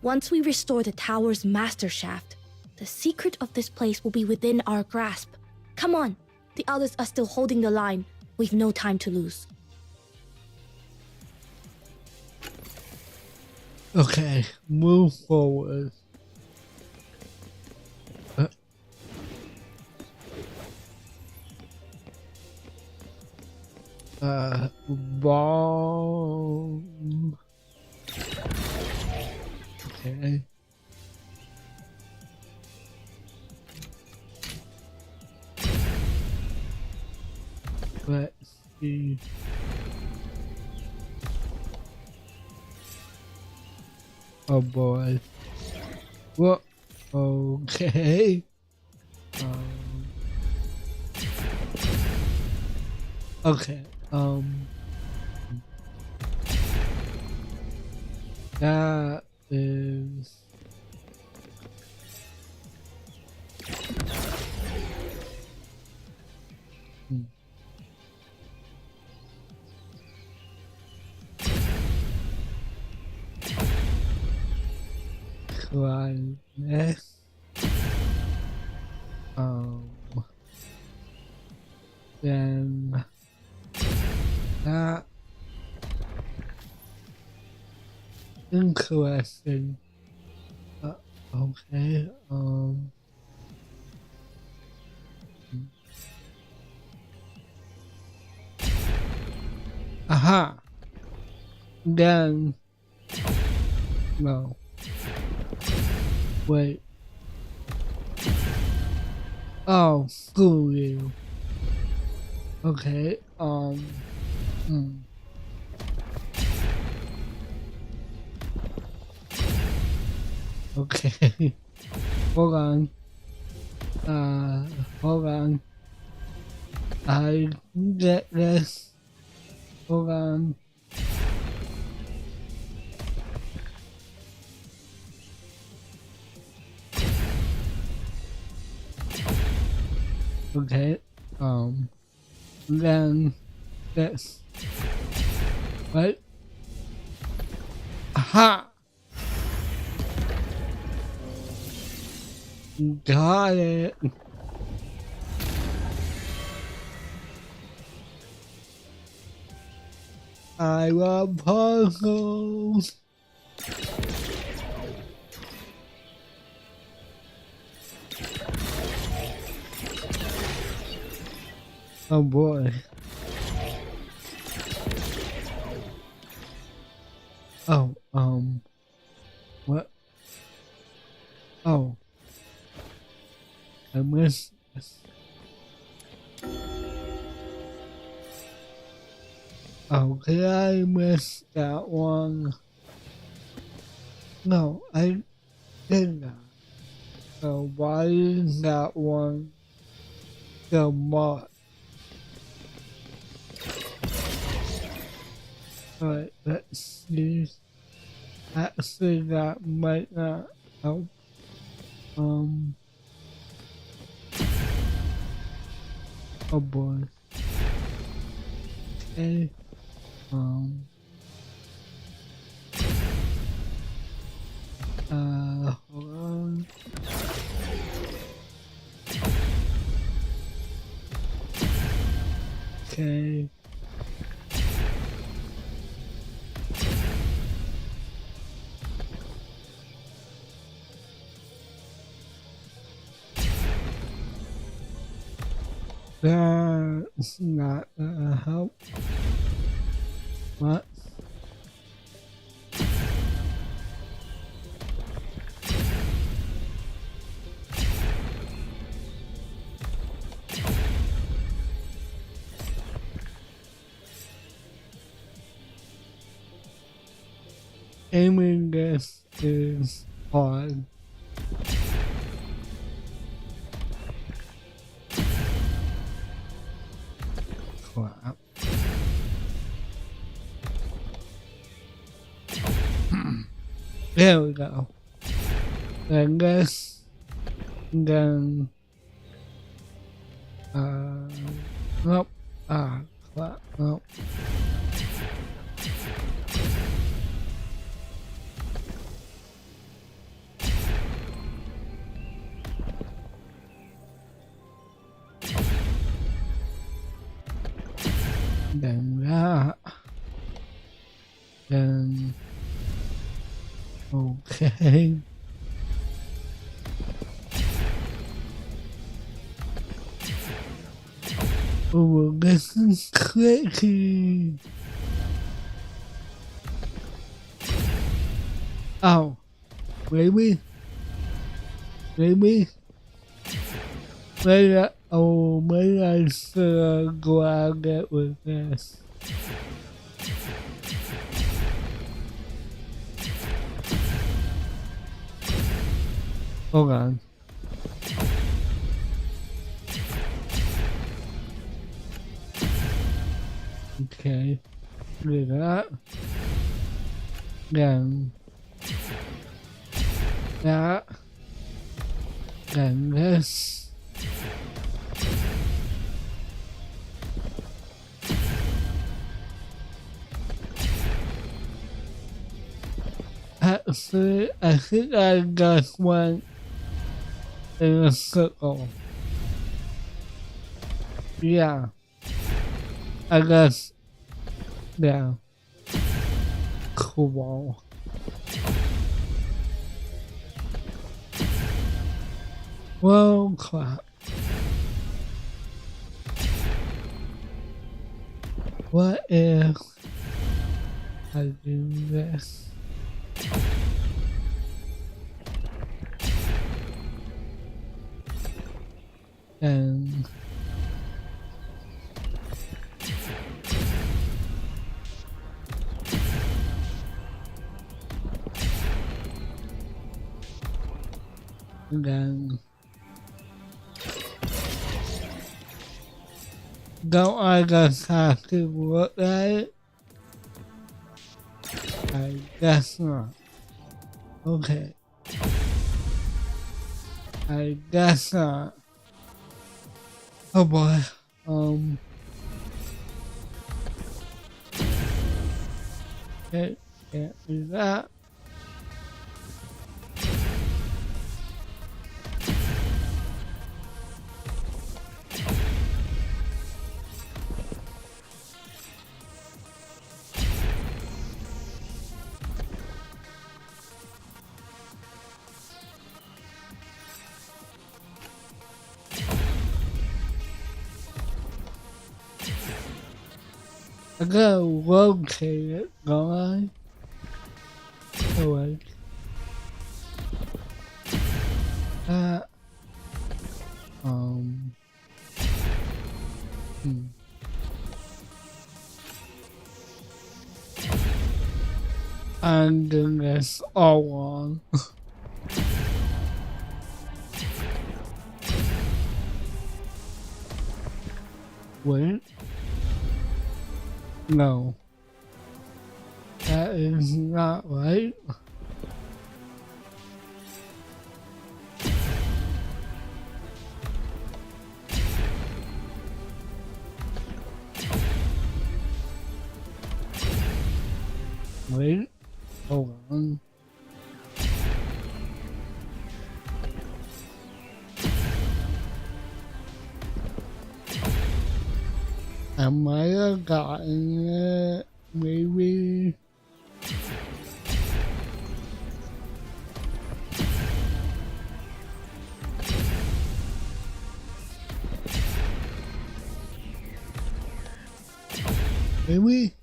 Once we restore the tower's master shaft, the secret of this place will be within our grasp. Come on, the others are still holding the line. We've no time to lose. Okay, move forward. Bomb. Okay. Let's see. Oh boy. What? Okay. Okay. That is. Try next. Then that interesting. Okay. Aha. Then no. Wait. Oh, screw you. Okay, Okay. Hold on. Hold on. I get this. Hold on. Okay, then this. Right? Aha! Got it. I love puzzles. Oh boy. Oh, what? Oh. I missed this. Okay, I missed that one. No, I did not. So why is that one so much? Alright, let's see. Actually, that might not help. Oh boy. Okay. Hold on. That's not gonna help. What? Aiming this is hard. Crap. There we go. And this, then, nope. Crap, nope. Then that. Then. Okay. Oh, this is tricky. Oh, maybe. Maybe I should grab it with this. Hold on. Okay. Do that. Then that. Then this. Actually, I think I just went in a circle. Yeah. I guess. Yeah. Cool. Well, crap. What if I do this? And then don't I just have to look at it? I guess not. Okay. I guess not. Oh boy. Okay, can't do that. I gotta locate it, don't I? Oh wait. I'm doing this all wrong. Wait. No. That is not right. Wait. Hold on. I might have gotten it, maybe. Maybe?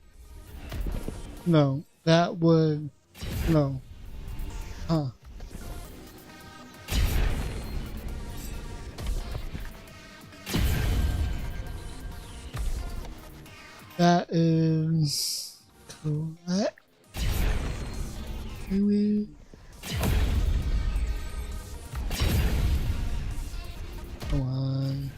No, that would... No. Huh. That is correct. Maybe. Come on.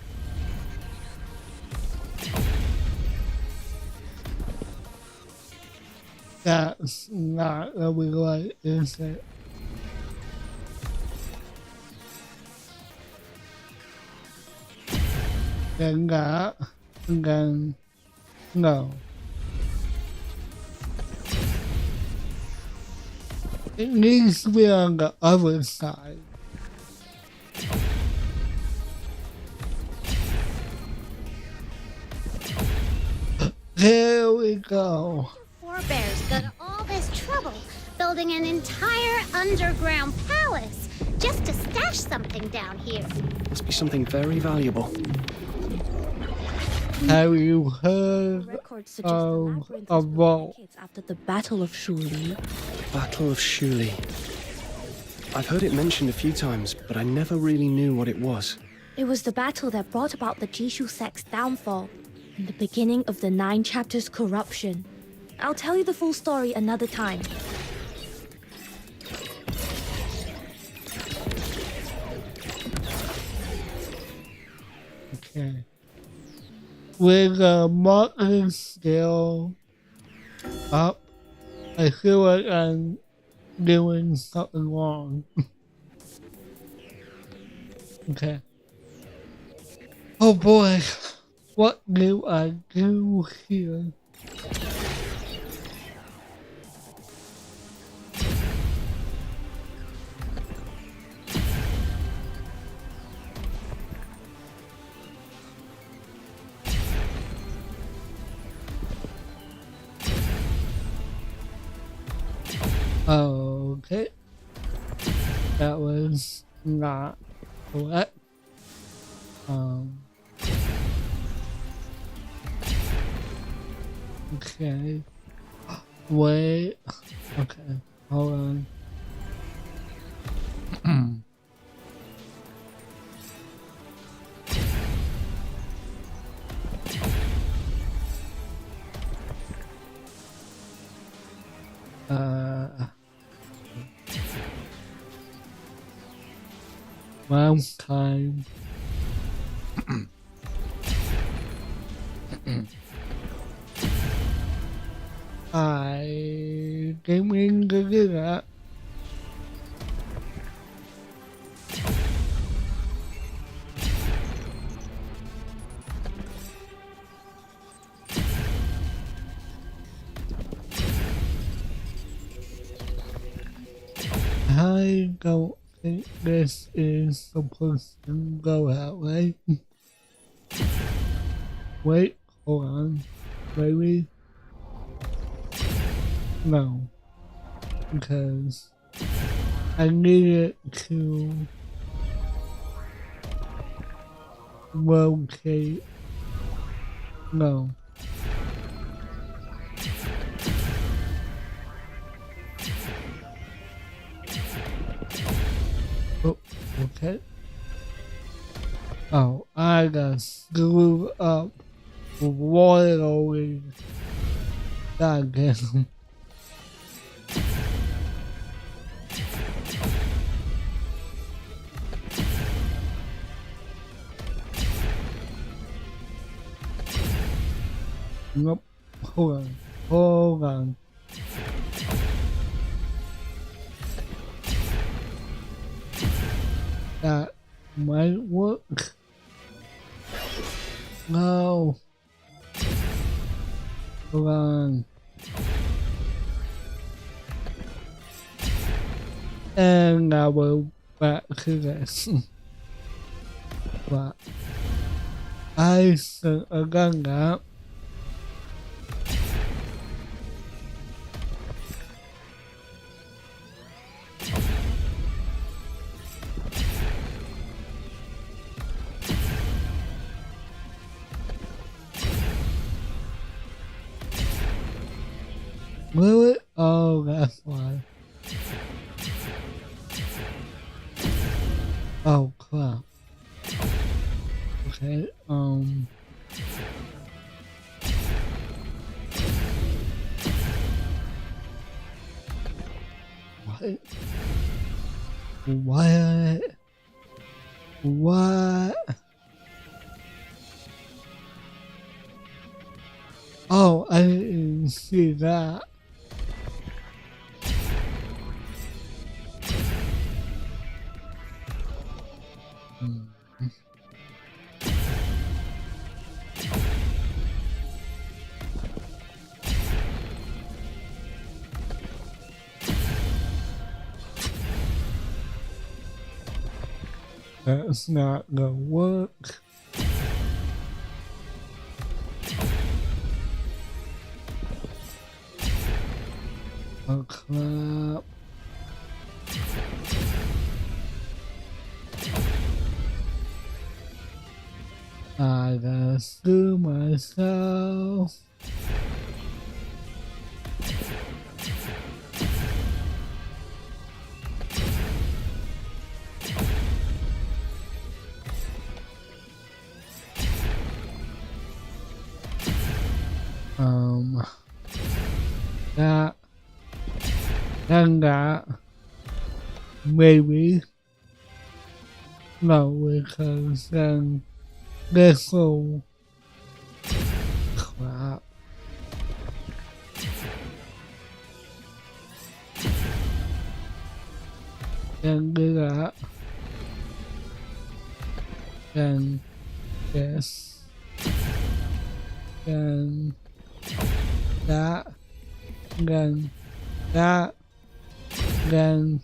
That's not really right, is it? Then that, and then no. It needs to be on the other side. There we go. Forebears go to all this trouble building an entire underground palace just to stash something down here. Must be something very valuable. Have you heard Records suggest the of labyrinth a was built vault? decades after the Battle of Shuli. Battle of Shuli. I've heard it mentioned a few times, but I never really knew what it was. It was the battle that brought about the Jishu sect's downfall and the beginning of the 9 chapters' corruption. I'll tell you the full story another time. Okay. With the marker still up, I feel like I'm doing something wrong. Okay. Oh boy, what do I do here? Okay. That was not correct. Okay. Wait. Okay. Hold on. Long time. I didn't mean to do that. I don't think this is supposed to go that way. Wait, hold on. Maybe? No. Because I need it to locate. No. Oh, okay. Oh, I got screwed up royally. Goddamn. Nope. Hold on. Hold on. That might work. No. Hold on. And I will back to this. But I should have done that. Oh crap. Okay, what? What? What? Oh, I didn't see that. That's not gonna work. Oh crap. I gotta screw myself. That and that maybe no, because then this will crap. Then do that. Then this. Then that. Then that. Then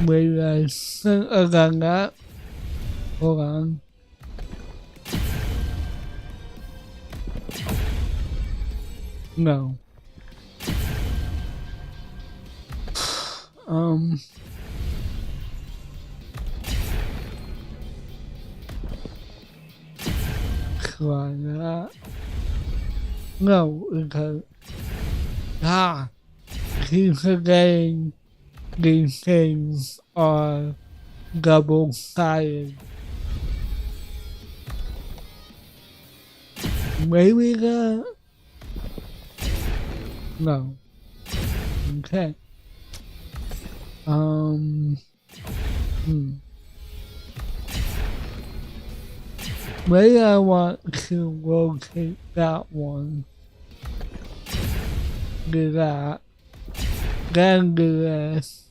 maybe I think again that. Hold on. No. Try that. No, because keep forgetting these things are double-sided. Maybe that? No. Okay. Maybe I want to locate that one. Do that. Then do this.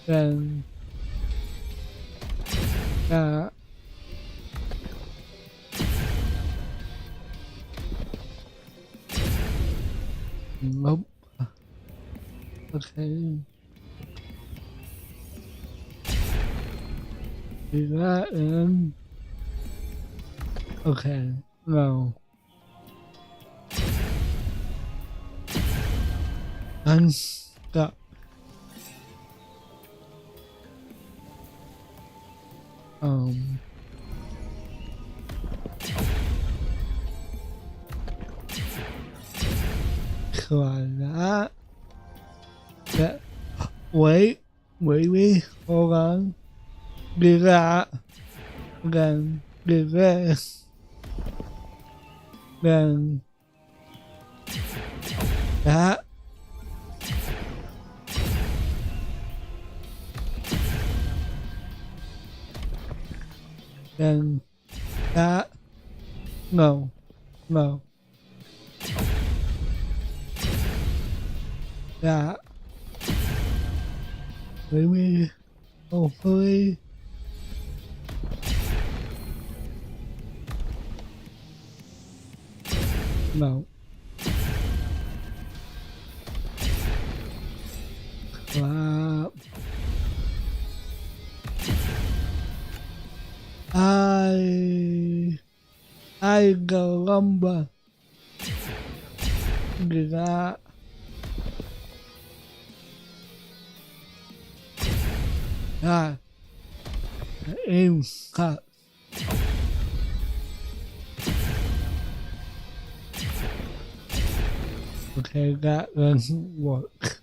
Then that. Nope. Okay. Do that and okay, no. I'm stuck. Try that. That. Wait, hold on. Do that. Then do this. Then that. Then that. No. That. Maybe, hopefully. No. Clap. I go lumber. Do that. Aim cut. Okay, that doesn't work.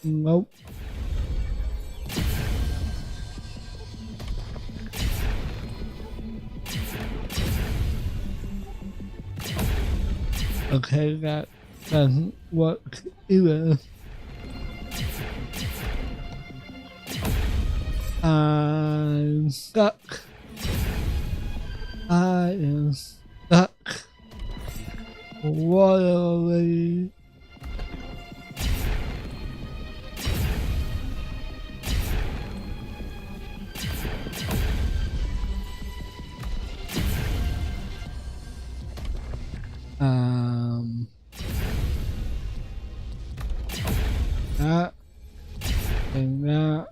Nope. Okay, that doesn't work either. I'm stuck. I am stuck. Literally. That and that.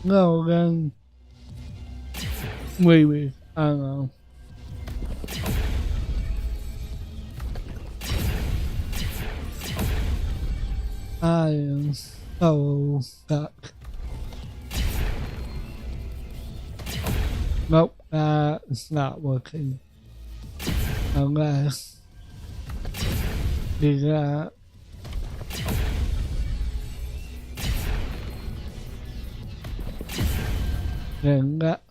No, then maybe I don't know. I am so stuck. Nope, that's not working. Unless do that. Then that.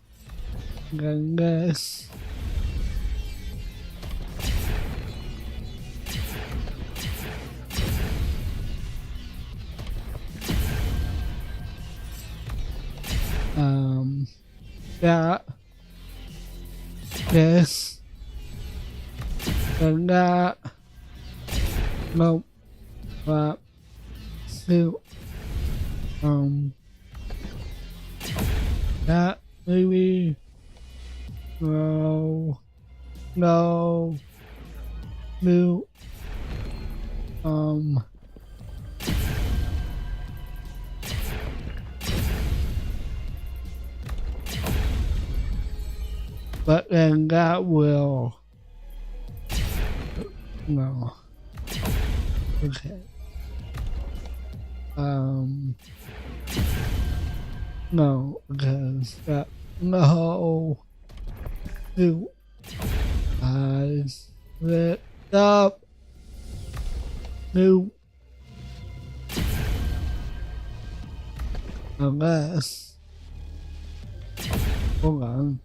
Then this. That. This. And that. Nope. That. Still. That maybe. No. No. No. But then that will. No. Okay. No, because that. No. Do. I split up. No. Unless. Hold on.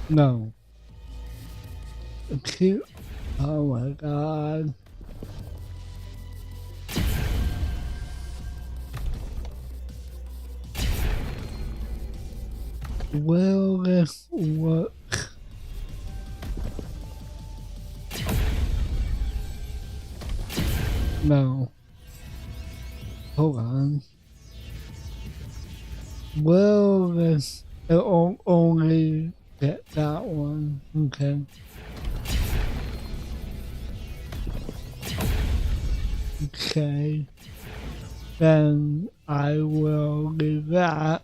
No. Cute. Oh my god. Will this work? No. Hold on. Will this it'll only get that one? Okay. Okay. Then I will do that.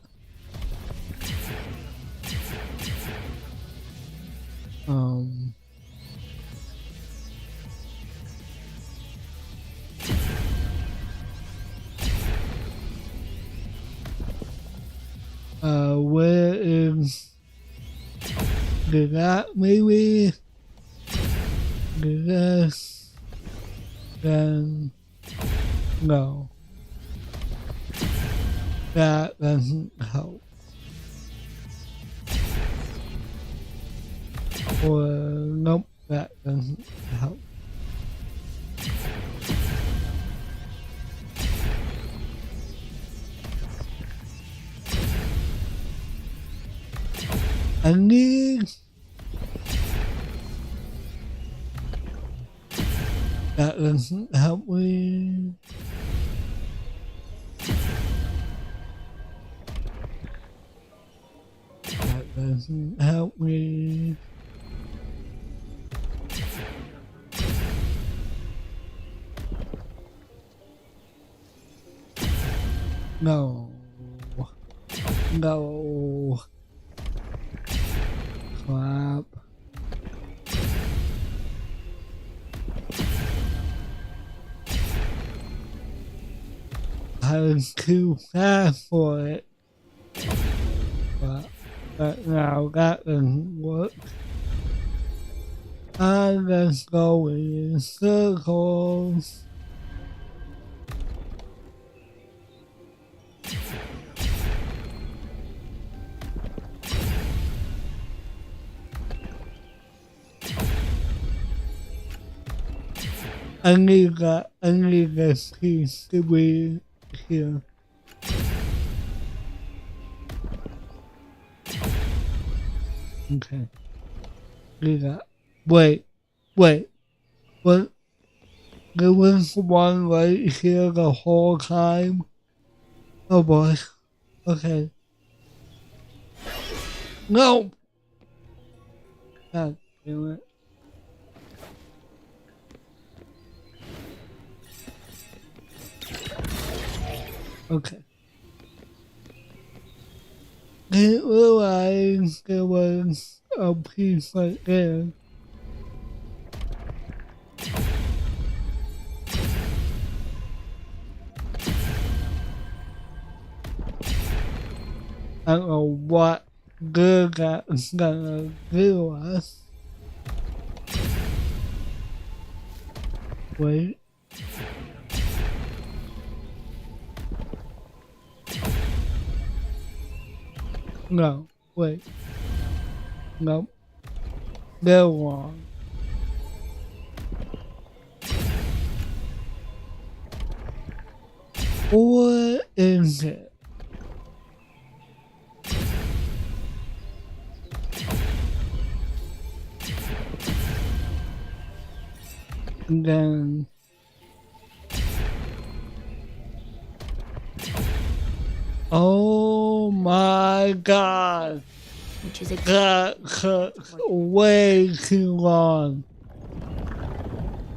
Where is do that maybe? Do this? Then no. That doesn't help. Or nope, that doesn't help. I need that doesn't help me. That doesn't help me. No. No. Crap. I was too fast for it. But now that doesn't work. I'm just going in circles. I need that piece to be here. Okay. Need that. Wait. What? There was one right here the whole time? Oh boy. Okay. No! God damn it. Okay. Didn't realize there was a piece right there. I don't know what good that's gonna do us. Wait. No, wait. Nope. They're wrong. What is it? Then oh my god. Which is That took way too long.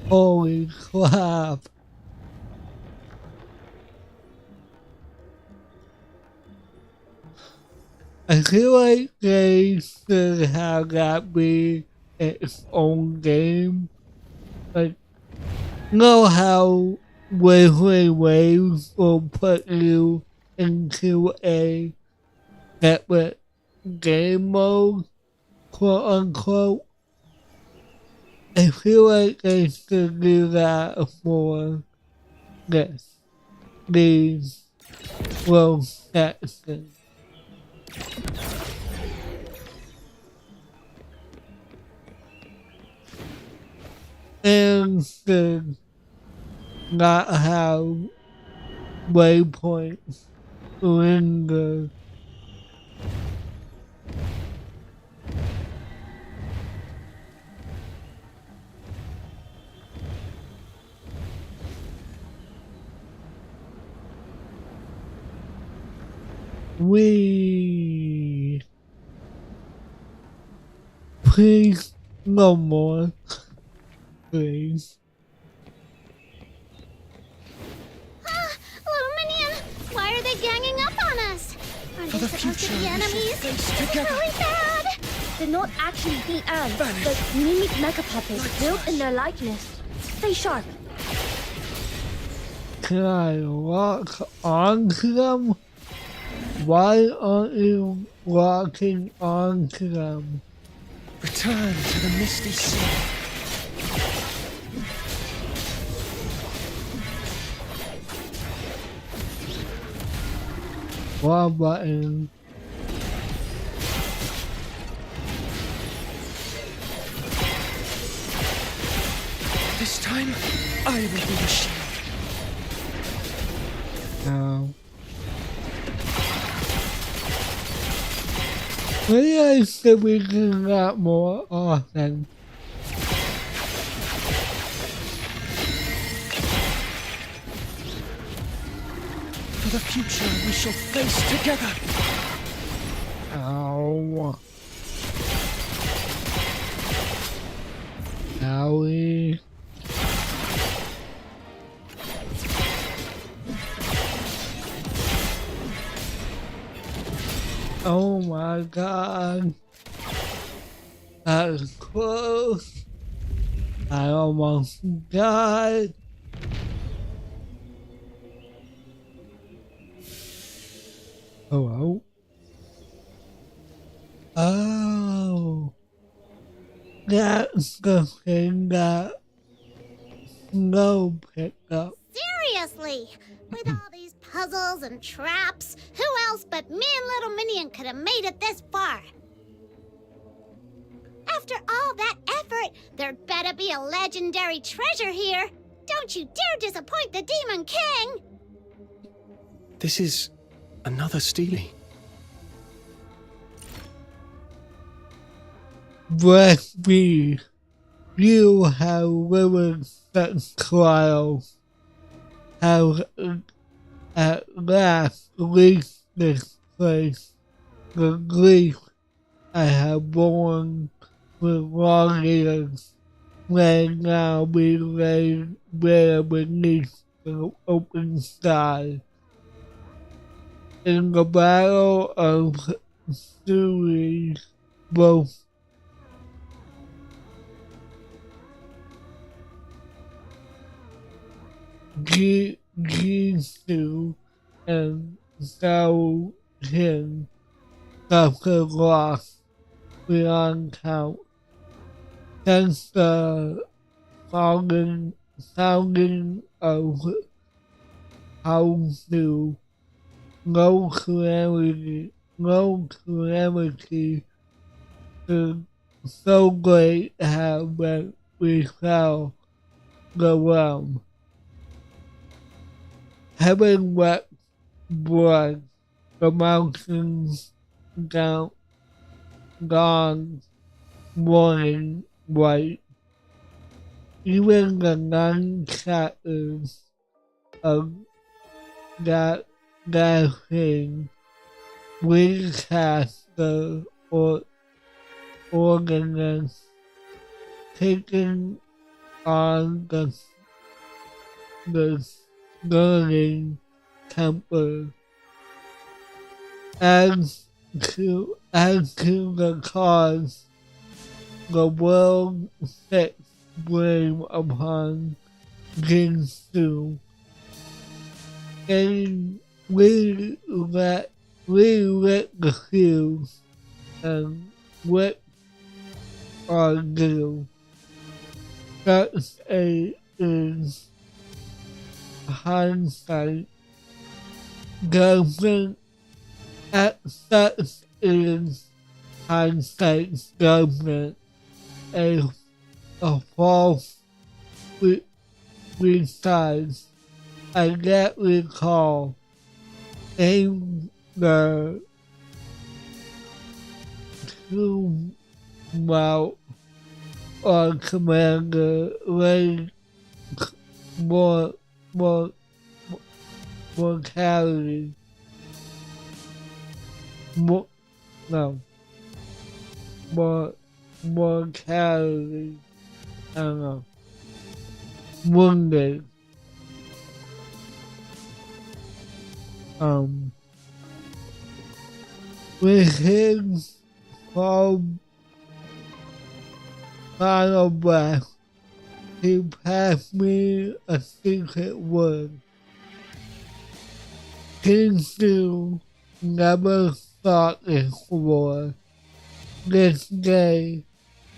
Holy crap. I feel like they should have that be its own game. Like, know how Wayway Waves will put you into a separate game mode, quote unquote? I feel like they should do that for this. These little sections. And should not have waypoints linger. Please, no more. Please. Little Minion, why are they ganging up on us? Are they supposed to be enemies? This is really bad. They're not actually the ants, but mimic mecha puppets built in their likeness. Stay sharp. Can I lock onto them? Why aren't you locking onto them? Return to the misty sea. Wall button. This time, I will be the shield. No. Maybe I should be doing that more often. For the future, we shall face together. Ow. Owie. Oh my god. That was close. I almost died. Hello? Oh. That That's the thing that Snow picked up. Seriously! With all these puzzles and traps, who else but me and Little Minion could have made it this far? After all that effort, there'd better be a legendary treasure here. Don't you dare disappoint the Demon King! This is another Steely. Bless me, you have lived such trials, have at last reached this place. The grief I have borne with long years may now be laid bare beneath the open sky. In the battle of Suez, both Jisoo and Xiao Qin suffered loss beyond count. Since the founding of Hangzhou, no calamity so great have been befell the realm. Heaven wept blood, the mountains gone mourning white. Even the 9 chapters of that thing recast the organist, taking on the learning temper. As to the cause, the world sets blame upon Jinsu, and we let the fuse and what are due. Such is hindsight. Government such is hindsight's government, a false besides. I yet recall in the tumult or commander laid mortality. Mortality. I don't know. Wounded. With his final breath, he passed me a secret word. Jinsu never thought this war. This day,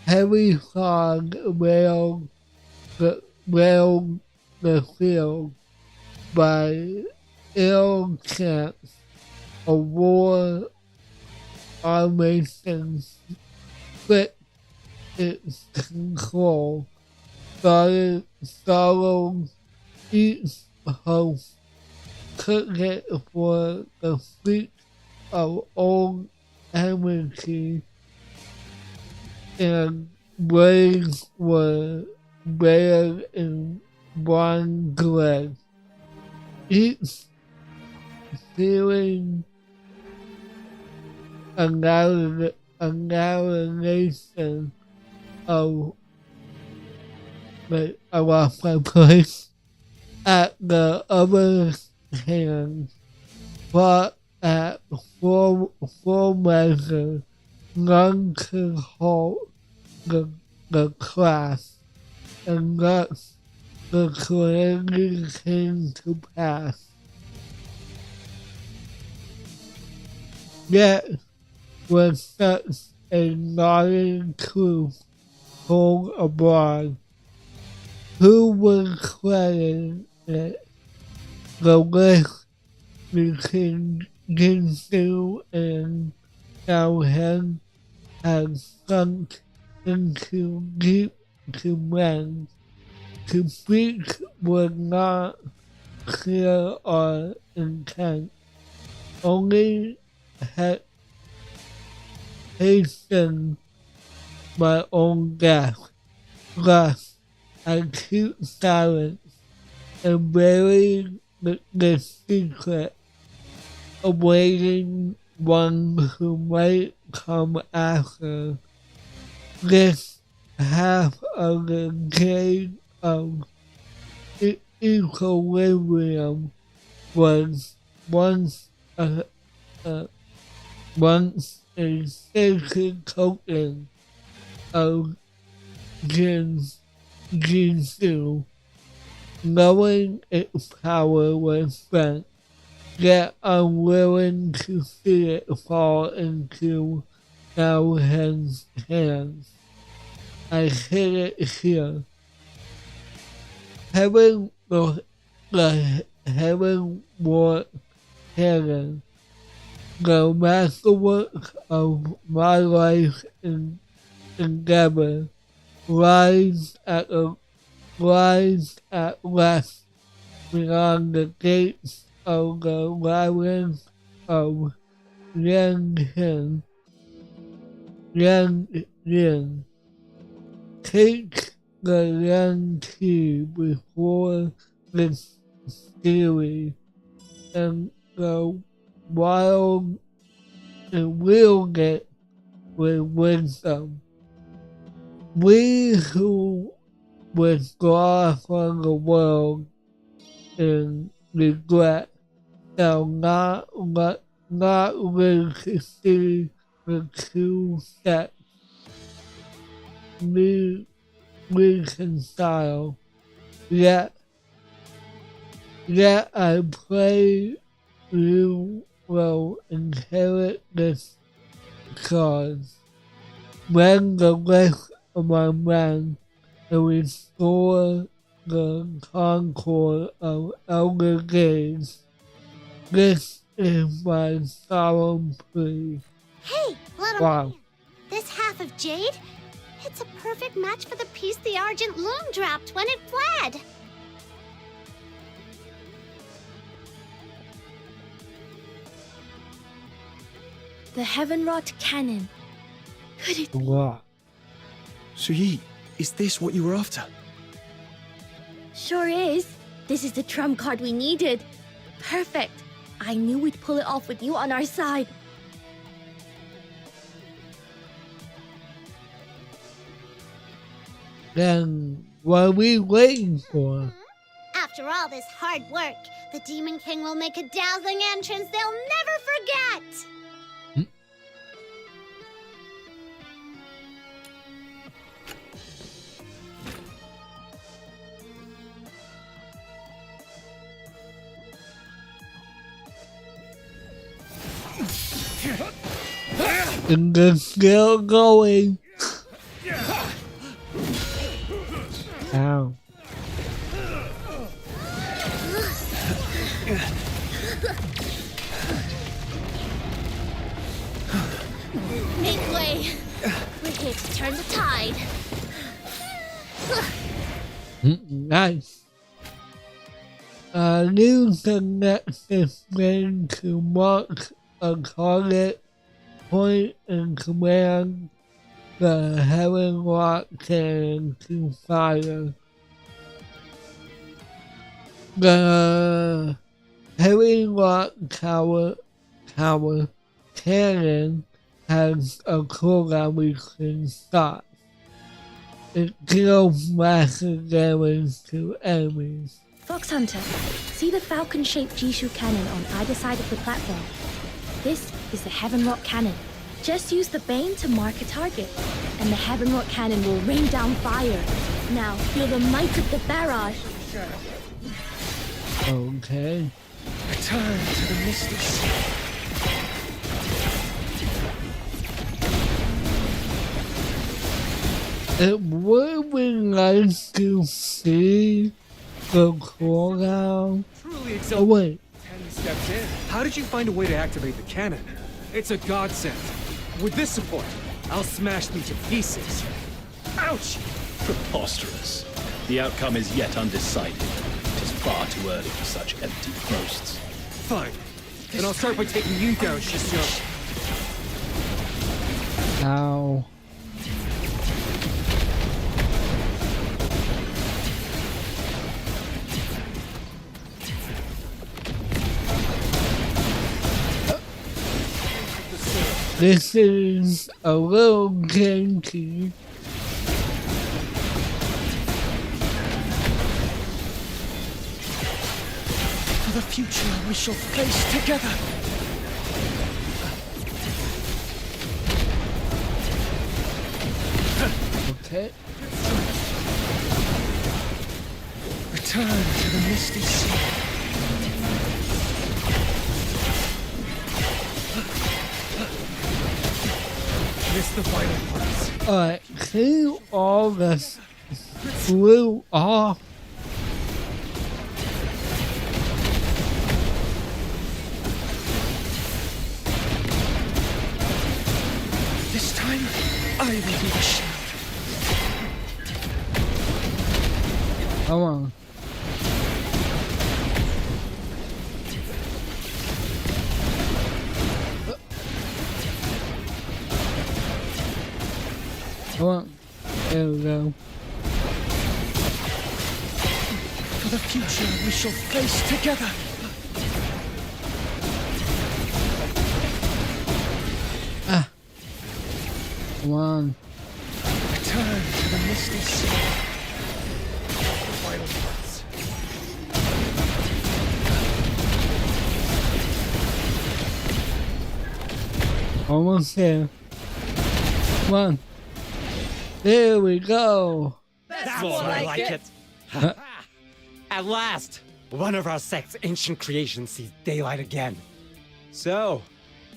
heavy fog veiled the field. By ill chance, a war armation split its control, sorrow each host took it for the fleet of old enmity, and braves were bared in bronze legs, each feeling annihilation of I lost my place. At the other hand, but at full measure, none could halt the clash, and thus the calamity came to pass. Yet, with such a gnarly truth, told abroad. Who was credited it? The list between Ginsu and Xiaohen has sunk into deep command. To speak was not clear or intent, only hasten my own death. Thus, I keep silence and bury the secret, awaiting one who might come after. This half of the gate of equilibrium was once a sacred token of Jinsu. Knowing its power was spent, yet unwilling to see it fall into Xiaohen's hands. I hid it here. The heaven-wrought cannon, the masterwork of my life endeavor, lies at last beyond the gates of the labyrinth of Yan. Take the Yan key before this theory, and the wild and wield it with wisdom. We who withdraw from the world in regret shall not live to see the two sets reconcile. Yet I pray you will inherit this cause. When the rest of my men and restore the concord of elder days. This is my solemn plea. Hey, little man. This half of jade? It's a perfect match for the piece the Argent Loom dropped when it fled. The heaven-wrought cannon. Could it be? Wow. Suyi, is this what you were after? Sure is. This is the trump card we needed. Perfect. I knew we'd pull it off with you on our side. Then what are we waiting for? After all this hard work, the Demon King will make a dazzling entrance they'll never forget. And they're still going. Ow. Make way. We're here to turn the tide. Nice. Use the next display to mark a target point and command the heaven-wrought cannon to fire. The heaven-wrought tower cannon has a cooldown we can stop. It deals massive damage to enemies. Fox Hunter, see the falcon-shaped Jishu cannon on either side of the platform. This is the heaven-wrought cannon. Just use the bane to mark a target, and the heaven-wrought cannon will rain down fire. Now, feel the might of the barrage. Okay. Return to the mystic sea. It would be nice to see the courthouse. Truly Oh exalted. wait, 10 steps in. How did you find a way to activate the cannon? It's a godsend. With this support, I'll smash them to pieces. Ouch! Preposterous. The outcome is yet undecided. It is far too early for such empty boasts. Fine. Then I'll start by taking you down, Shishio. ow. This is a little kinky. For the future we shall face together. Okay. Return to the misty sea. Miss the final parts. Alright, clean all this glue off. This time, I will be the shield. Come on. Come on. There we go. For the future we shall face together. Come on. Return to the misty sea. Final parts. Almost there. Come on. There we go. That's more like it. At last, one of our sect's ancient creations sees daylight again. So,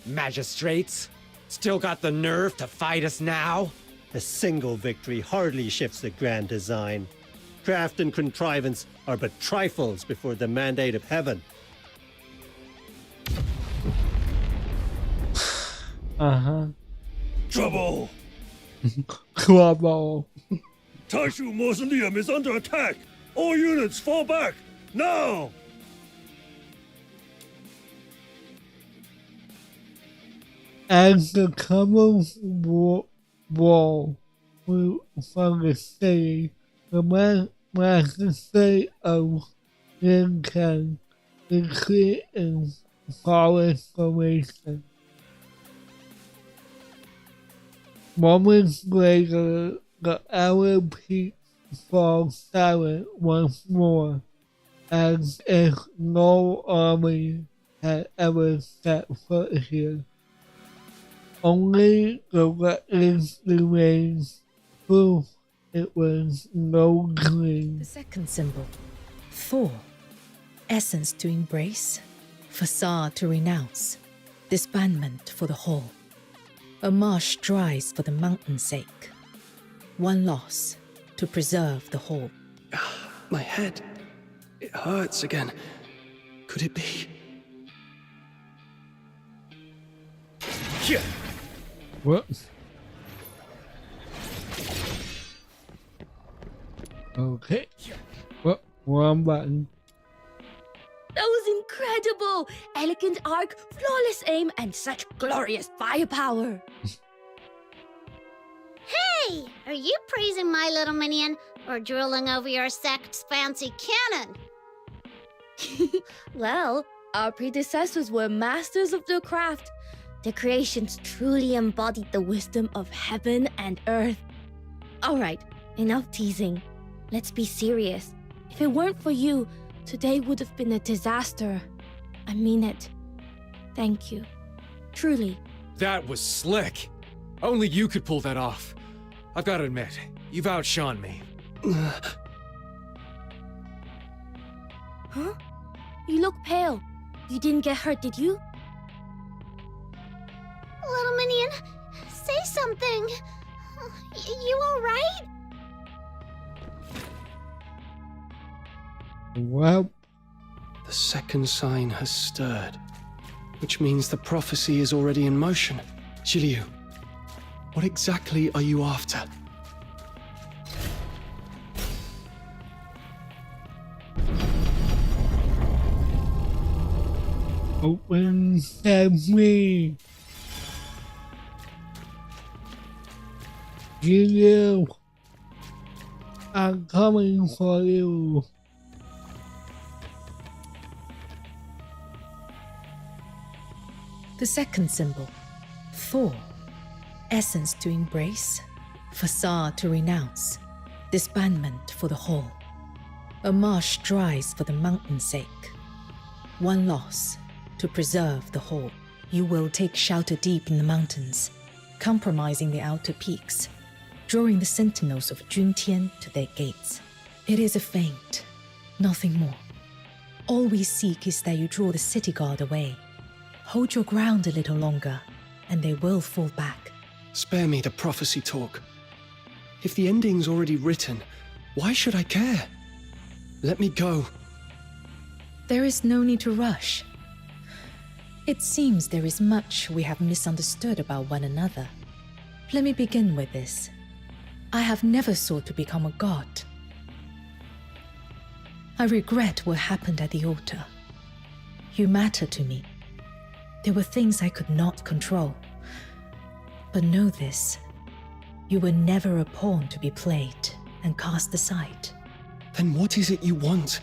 magistrates, still got the nerve to fight us now? A single victory hardly shifts the grand design. Craft and contrivance are but trifles before the mandate of heaven. Uh-huh. Trouble! Trouble. Taishu Mausoleum is under attack! All units fall back! Now! As the cover wall from the city, the master state of Lincoln is clear in forest formation. Moments later, the Arab peaks fall silent once more, as if no army had ever set foot here. Only the wetlands remains proof it was no dream. The second symbol, Thor. Essence to embrace, facade to renounce, disbandment for the whole. A marsh dries for the mountain's sake. One loss to preserve the whole. My head. It hurts again. Could it be? Here. What? Okay. What? Wrong button. That was incredible! Elegant arc, flawless aim, and such glorious firepower! Hey! Are you praising my little minion or drooling over your sect's fancy cannon? Well, our predecessors were masters of their craft. Their creations truly embodied the wisdom of heaven and earth. Alright, enough teasing. Let's be serious. If it weren't for you, today would have been a disaster. I mean it. Thank you. Truly. That was slick. Only you could pull that off. I've got to admit, you've outshone me. Huh? You look pale. You didn't get hurt, did you? Little minion, say something. You alright? Well, The second sign has stirred, which means the prophecy is already in motion. Shiryu, what exactly are you after? open sesame. You, I'm coming for you. The second symbol, Thor. Essence to embrace, facade to renounce, disbandment for the whole. A marsh dries for the mountain's sake. One loss to preserve the whole. You will take shelter deep in the mountains, compromising the outer peaks, drawing the sentinels of Juntian to their gates. It is a feint, nothing more. All we seek is that you draw the city guard away. Hold your ground a little longer, and they will fall back. Spare me the prophecy talk. If the ending's already written, why should I care? Let me go. There is no need to rush. It seems there is much we have misunderstood about one another. Let me begin with this. I have never sought to become a god. I regret what happened at the altar. You matter to me. There were things I could not control. But know this, you were never a pawn to be played and cast aside. Then what is it you want?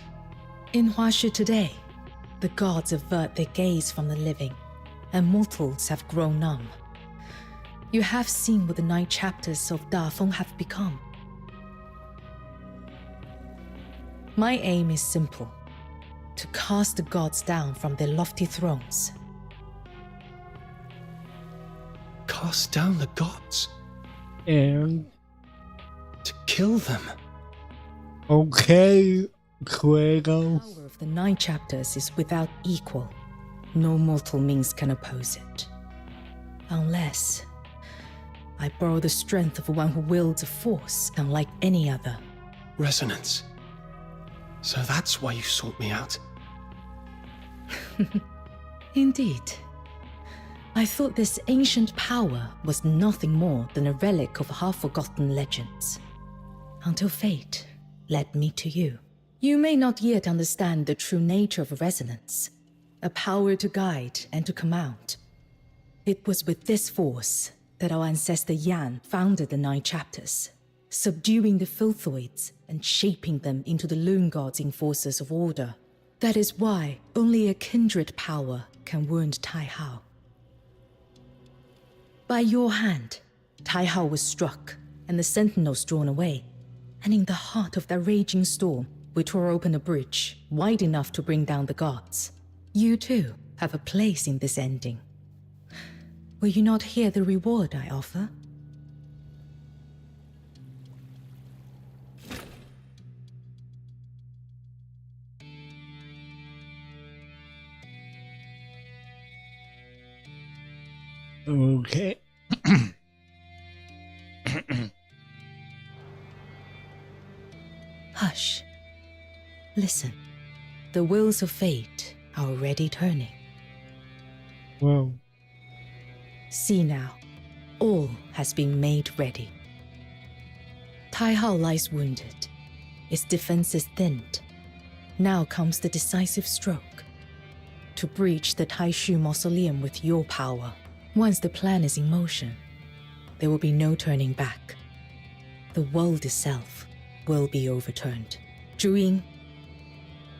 In Huashi today, the gods avert their gaze from the living, and mortals have grown numb. You have seen what the 9 chapters of Dafeng have become. My aim is simple, to cast the gods down from their lofty thrones. Cast down the gods? And To kill them? okay, The Kratos. power of the 9 chapters is without equal. No mortal means can oppose it. Unless I borrow the strength of one who wields a force unlike any other. Resonance. So that's why you sought me out. Indeed. I thought this ancient power was nothing more than a relic of half-forgotten legends. Until fate led me to you. You may not yet understand the true nature of resonance, a power to guide and to command. It was with this force that our ancestor Yan founded the 9 chapters, subduing the Filthoids and shaping them into the Loon Gods enforcers of order. That is why only a kindred power can wound Tai Hao. By your hand, Tai Hao was struck and the sentinels drawn away, and in the heart of that raging storm, we tore open a bridge wide enough to bring down the gods. You too have a place in this ending. Will you not hear the reward I offer? Okay. Hush. Listen. The wheels of fate are already turning. Well, See now, all has been made ready. Tai Hao lies wounded. Its defenses thinned. Now comes the decisive stroke. To breach the Taishu mausoleum with your power. Once the plan is in motion, there will be no turning back. The world itself will be overturned. Zhu,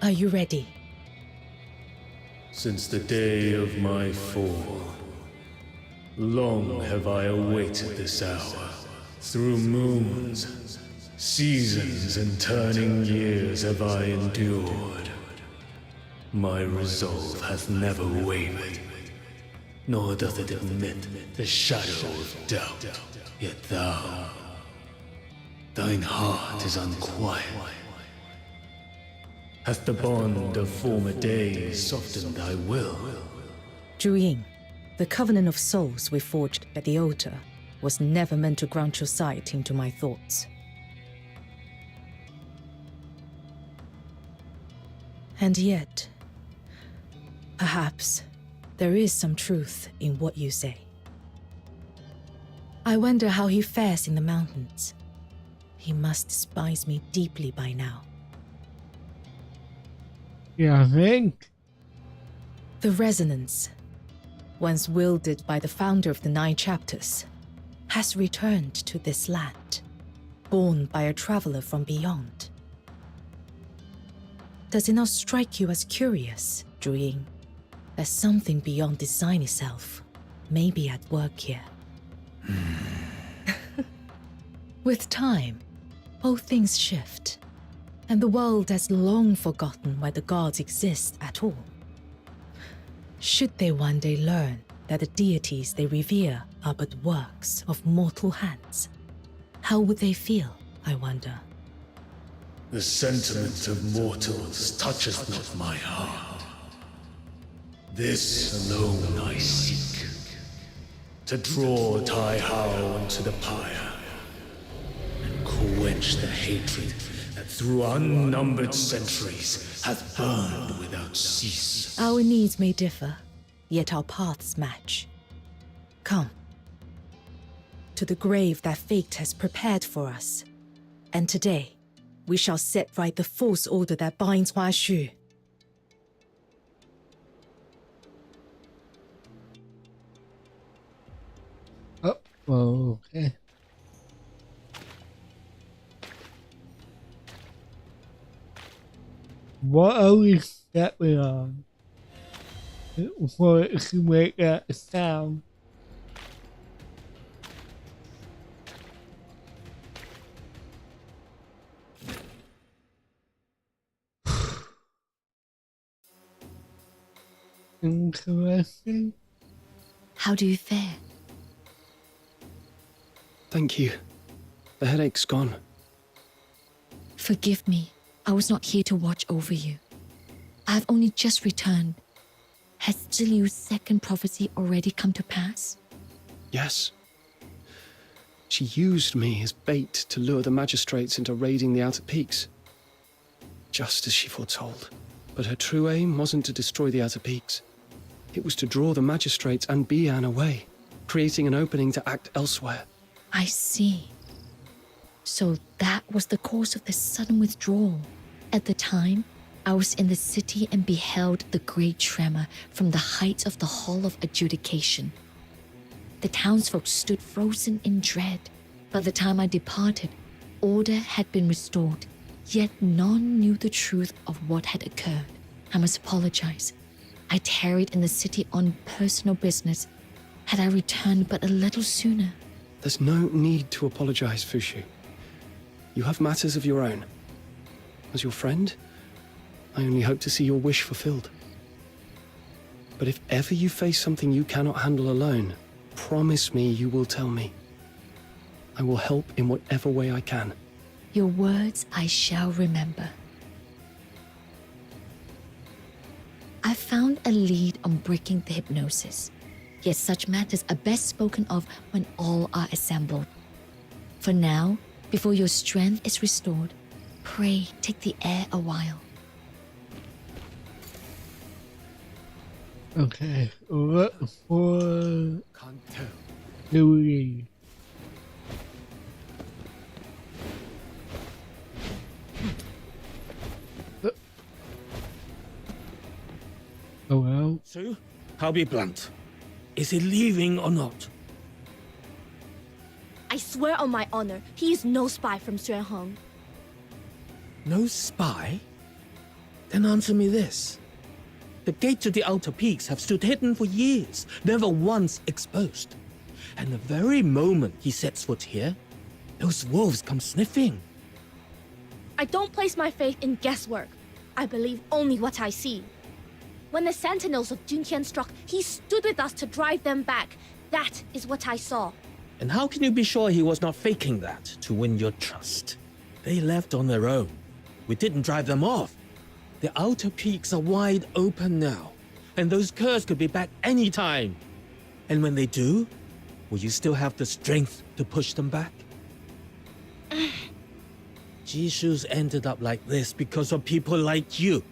are you ready? Since the day of my fall, long have I awaited this hour. Through moons, seasons, and turning years have I endured. My resolve hath never wavered, nor doth it admit the shadow of doubt. Yet thou, thine heart is unquiet. Hath the bond of former days softened thy will? Zhu, the covenant of souls we forged at the altar was never meant to grant your sight into my thoughts. And yet, perhaps there is some truth in what you say. I wonder how he fares in the mountains. He must despise me deeply by now. Yeah, I think. The resonance, once wielded by the founder of the 9 chapters, has returned to this land, borne by a traveler from beyond. Does it not strike you as curious, Zhu, that something beyond design itself may be at work here? With time, all things shift, and the world has long forgotten why the gods exist at all. Should they one day learn that the deities they revere are but works of mortal hands, how would they feel, I wonder? The sentiment of mortals toucheth not my heart. This alone I seek, to draw Tai Hao into the pyre, and quench the hatred that through unnumbered centuries hath burned without cease. Our needs may differ, yet our paths match. Come. To the grave that fate has prepared for us. And today, we shall set right the false order that binds Hua Xu. Oh, okay. What are we stepping on for it to make that sound? Interesting. How do you fare? Thank you. The headache's gone. Forgive me. I was not here to watch over you. I have only just returned. Has Zhiliu's second prophecy already come to pass? Yes. She used me as bait to lure the magistrates into raiding the outer peaks. Just as she foretold. But her true aim wasn't to destroy the outer peaks. It was to draw the magistrates and Bian away, creating an opening to act elsewhere. I see. So that was the cause of this sudden withdrawal. At the time, I was in the city and beheld the great tremor from the heights of the Hall of Adjudication. The townsfolk stood frozen in dread. By the time I departed, order had been restored, yet none knew the truth of what had occurred. I must apologize. I tarried in the city on personal business. Had I returned but a little sooner... There's no need to apologize, Fushu. You have matters of your own. As your friend, I only hope to see your wish fulfilled. But if ever you face something you cannot handle alone, promise me you will tell me. I will help in whatever way I can. Your words I shall remember. I found a lead on breaking the hypnosis. Yet such matters are best spoken of when all are assembled. For now, before your strength is restored, pray take the air a while. Okay, what for Louis? Oh well. So, I'll be blunt. Is he leaving or not? I swear on my honor, he is no spy from Xuanheng. No spy? Then answer me this. The gate to the outer peaks have stood hidden for years, never once exposed. And the very moment he sets foot here, those wolves come sniffing. I don't place my faith in guesswork. I believe only what I see. When the sentinels of Juntian struck, he stood with us to drive them back. That is what I saw. And how can you be sure he was not faking that to win your trust? They left on their own. We didn't drive them off. The outer peaks are wide open now, and those curs could be back any time. And when they do, will you still have the strength to push them back? Jishu's ended up like this because of people like you.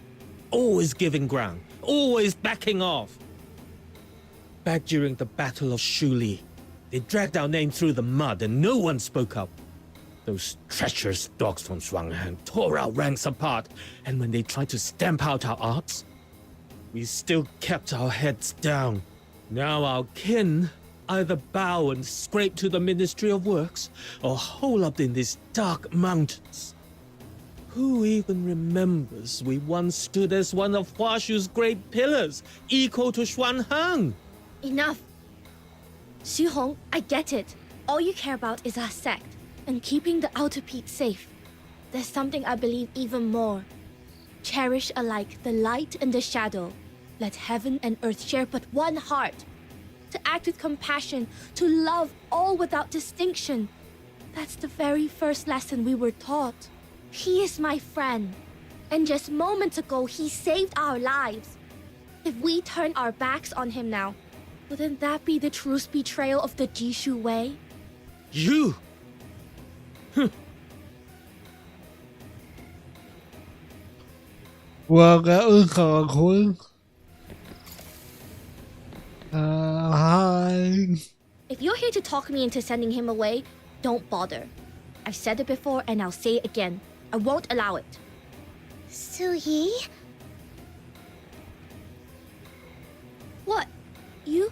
Always giving ground, always backing off. Back during the Battle of Shuli, they dragged our name through the mud and no one spoke up. Those treacherous dogs from Shuanghan tore our ranks apart, and when they tried to stamp out our arts, we still kept our heads down. Now our kin either bow and scrape to the Ministry of Works, or hole up in these dark mountains. Who even remembers we once stood as one of Huashu's great pillars, equal to Xuanhang? Enough. Xu Hong, I get it. All you care about is our sect and keeping the outer peak safe. There's something I believe even more. Cherish alike the light and the shadow. Let heaven and earth share but one heart. To act with compassion, to love all without distinction. That's the very first lesson we were taught. He is my friend. And just moments ago, he saved our lives. If we turn our backs on him now, wouldn't that be the truest betrayal of the Jishu way? You! 我感恩ขอบคุณ Hi. If you're here to talk me into sending him away, don't bother. I've said it before and I'll say it again. I won't allow it. Suyi? What? You?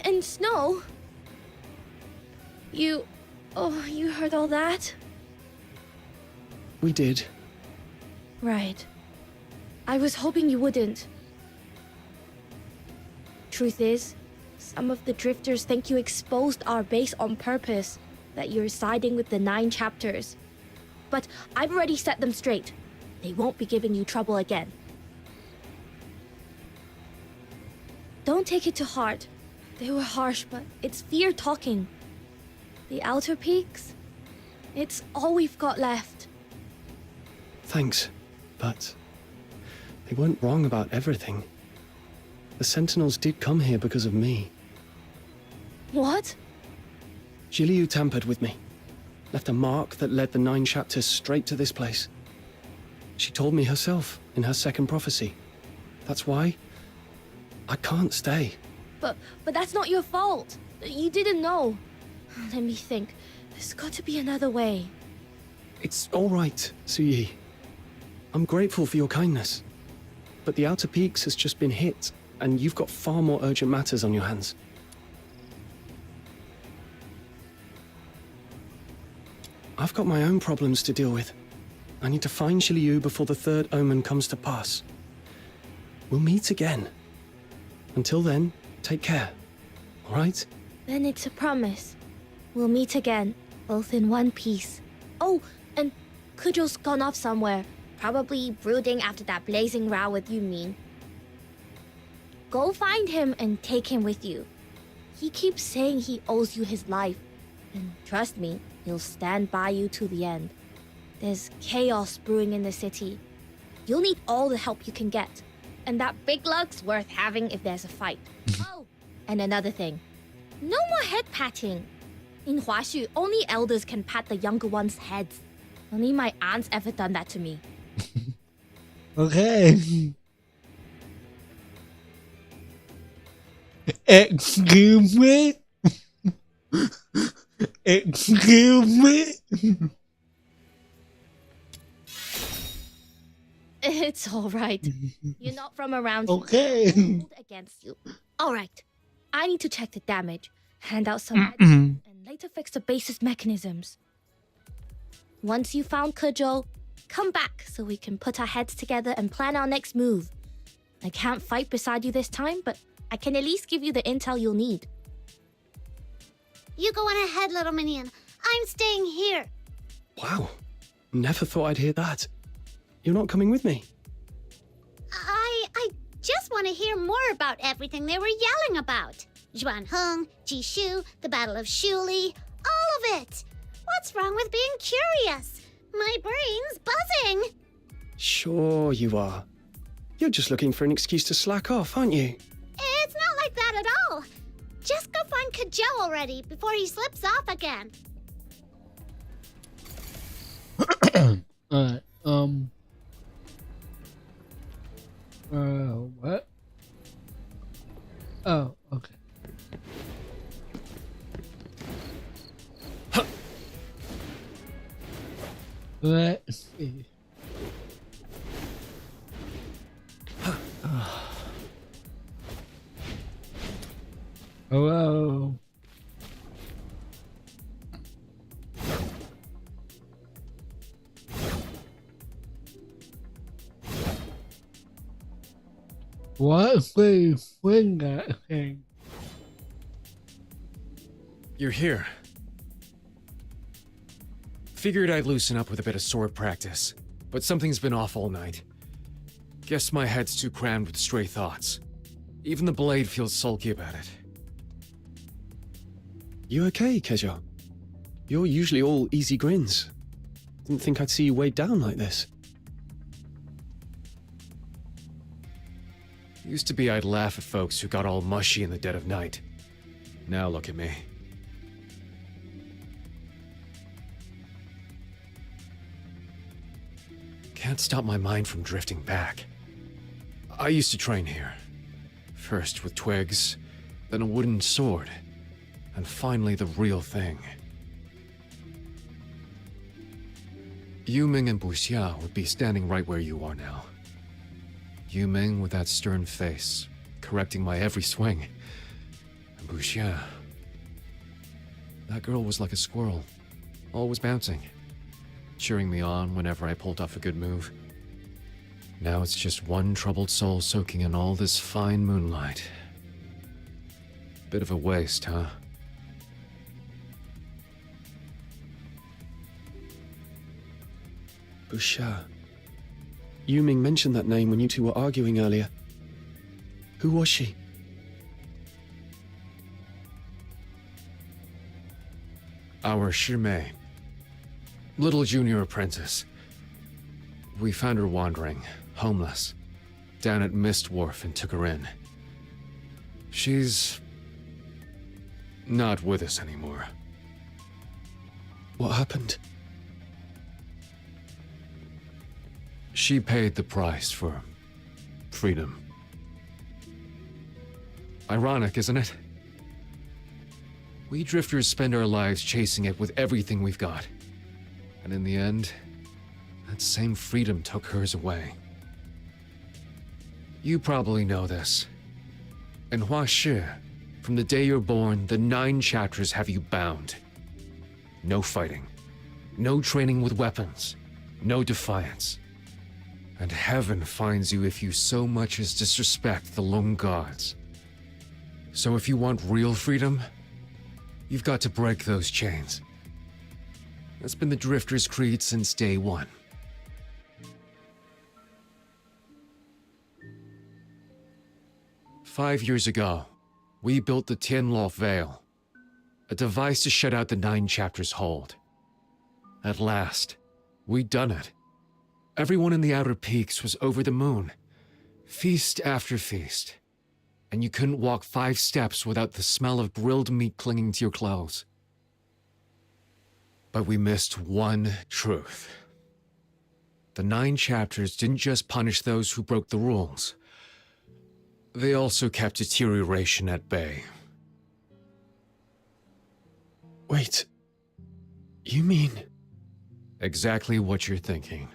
And Snow? You... Oh, you heard all that? We did. Right. I was hoping you wouldn't. Truth is, some of the drifters think you exposed our base on purpose, that you're siding with the 9 chapters. But I've already set them straight. They won't be giving you trouble again. Don't take it to heart. They were harsh, but it's fear talking. The outer peaks? It's all we've got left. Thanks, but they weren't wrong about everything. The Sentinels did come here because of me. What? Jiliu tampered with me. Left a mark that led the 9 chapters straight to this place. She told me herself in her second prophecy. That's why I can't stay. But that's not your fault. You didn't know. Let me think. There's got to be another way. It's all right, Suyi. I'm grateful for your kindness. But the Outer Peaks has just been hit, and you've got far more urgent matters on your hands. I've got my own problems to deal with. I need to find Shiliu before the third omen comes to pass. We'll meet again. Until then, take care. All right? Then it's a promise. We'll meet again, both in one piece. Oh, and Kujo's gone off somewhere. Probably brooding after that blazing row with Yumin. Go find him and take him with you. He keeps saying he owes you his life. And trust me, he'll stand by you to the end. There's chaos brewing in the city. You'll need all the help you can get. And that big lug's worth having if there's a fight. Oh, and another thing. No more head patting. In Huashu, only elders can pat the younger ones' heads. Only my aunt's ever done that to me. Okay. Excuse me? Excuse me? It's all right. You're not from around Okay. here. Hold against you. All right. I need to check the damage, hand out some medicine, and later fix the base's mechanisms. Once you found Kujo, come back so we can put our heads together and plan our next move. I can't fight beside you this time, but I can at least give you the intel you'll need. You go on ahead, little minion. I'm staying here. Wow. Never thought I'd hear that. You're not coming with me? I just want to hear more about everything they were yelling about. Zhuanheng, Jishu, the Battle of Shuli, all of it. What's wrong with being curious? My brain's buzzing. Sure you are. You're just looking for an excuse to slack off, aren't you? It's not like that at all. Just go find Kajou already before he slips off again. Alright, what? Oh, okay. Let's see. Hello. What's the swing that thing? You're here. Figured I'd loosen up with a bit of sword practice, but something's been off all night. Guess my head's too crammed with stray thoughts. Even the blade feels sulky about it. You okay, Keja? You're usually all easy grins. Didn't think I'd see you weighed down like this. Used to be I'd laugh at folks who got all mushy in the dead of night. Now look at me. Can't stop my mind from drifting back. I used to train here. First with twigs, then a wooden sword, and finally the real thing. Yuming and Buxia would be standing right where you are now. Yuming with that stern face, correcting my every swing. And Buxia, that girl was like a squirrel, always bouncing, cheering me on whenever I pulled off a good move. Now it's just one troubled soul soaking in all this fine moonlight. Bit of a waste, huh? Buxia. Yuming mentioned that name when you two were arguing earlier. Who was she? Our Shimei. Little junior apprentice. We found her wandering, homeless, down at Mist Wharf and took her in. She's not with us anymore. What happened? She paid the price for freedom. Ironic, isn't it? We drifters spend our lives chasing it with everything we've got. And in the end, that same freedom took hers away. You probably know this. In Huashi, from the day you're born, the 9 chapters have you bound. No fighting. No training with weapons. No defiance. And heaven finds you if you so much as disrespect the lone gods. So if you want real freedom, you've got to break those chains. That's been the Drifter's creed since day one. Five years ago, we built the Tianluo Veil, a device to shut out the 9 chapters' hold. At last, we'd done it. Everyone in the Outer Peaks was over the moon, feast after feast, and you couldn't walk 5 steps without the smell of grilled meat clinging to your clothes. But we missed one truth. The 9 chapters didn't just punish those who broke the rules. They also kept deterioration at bay. Wait, you mean... Exactly what you're thinking.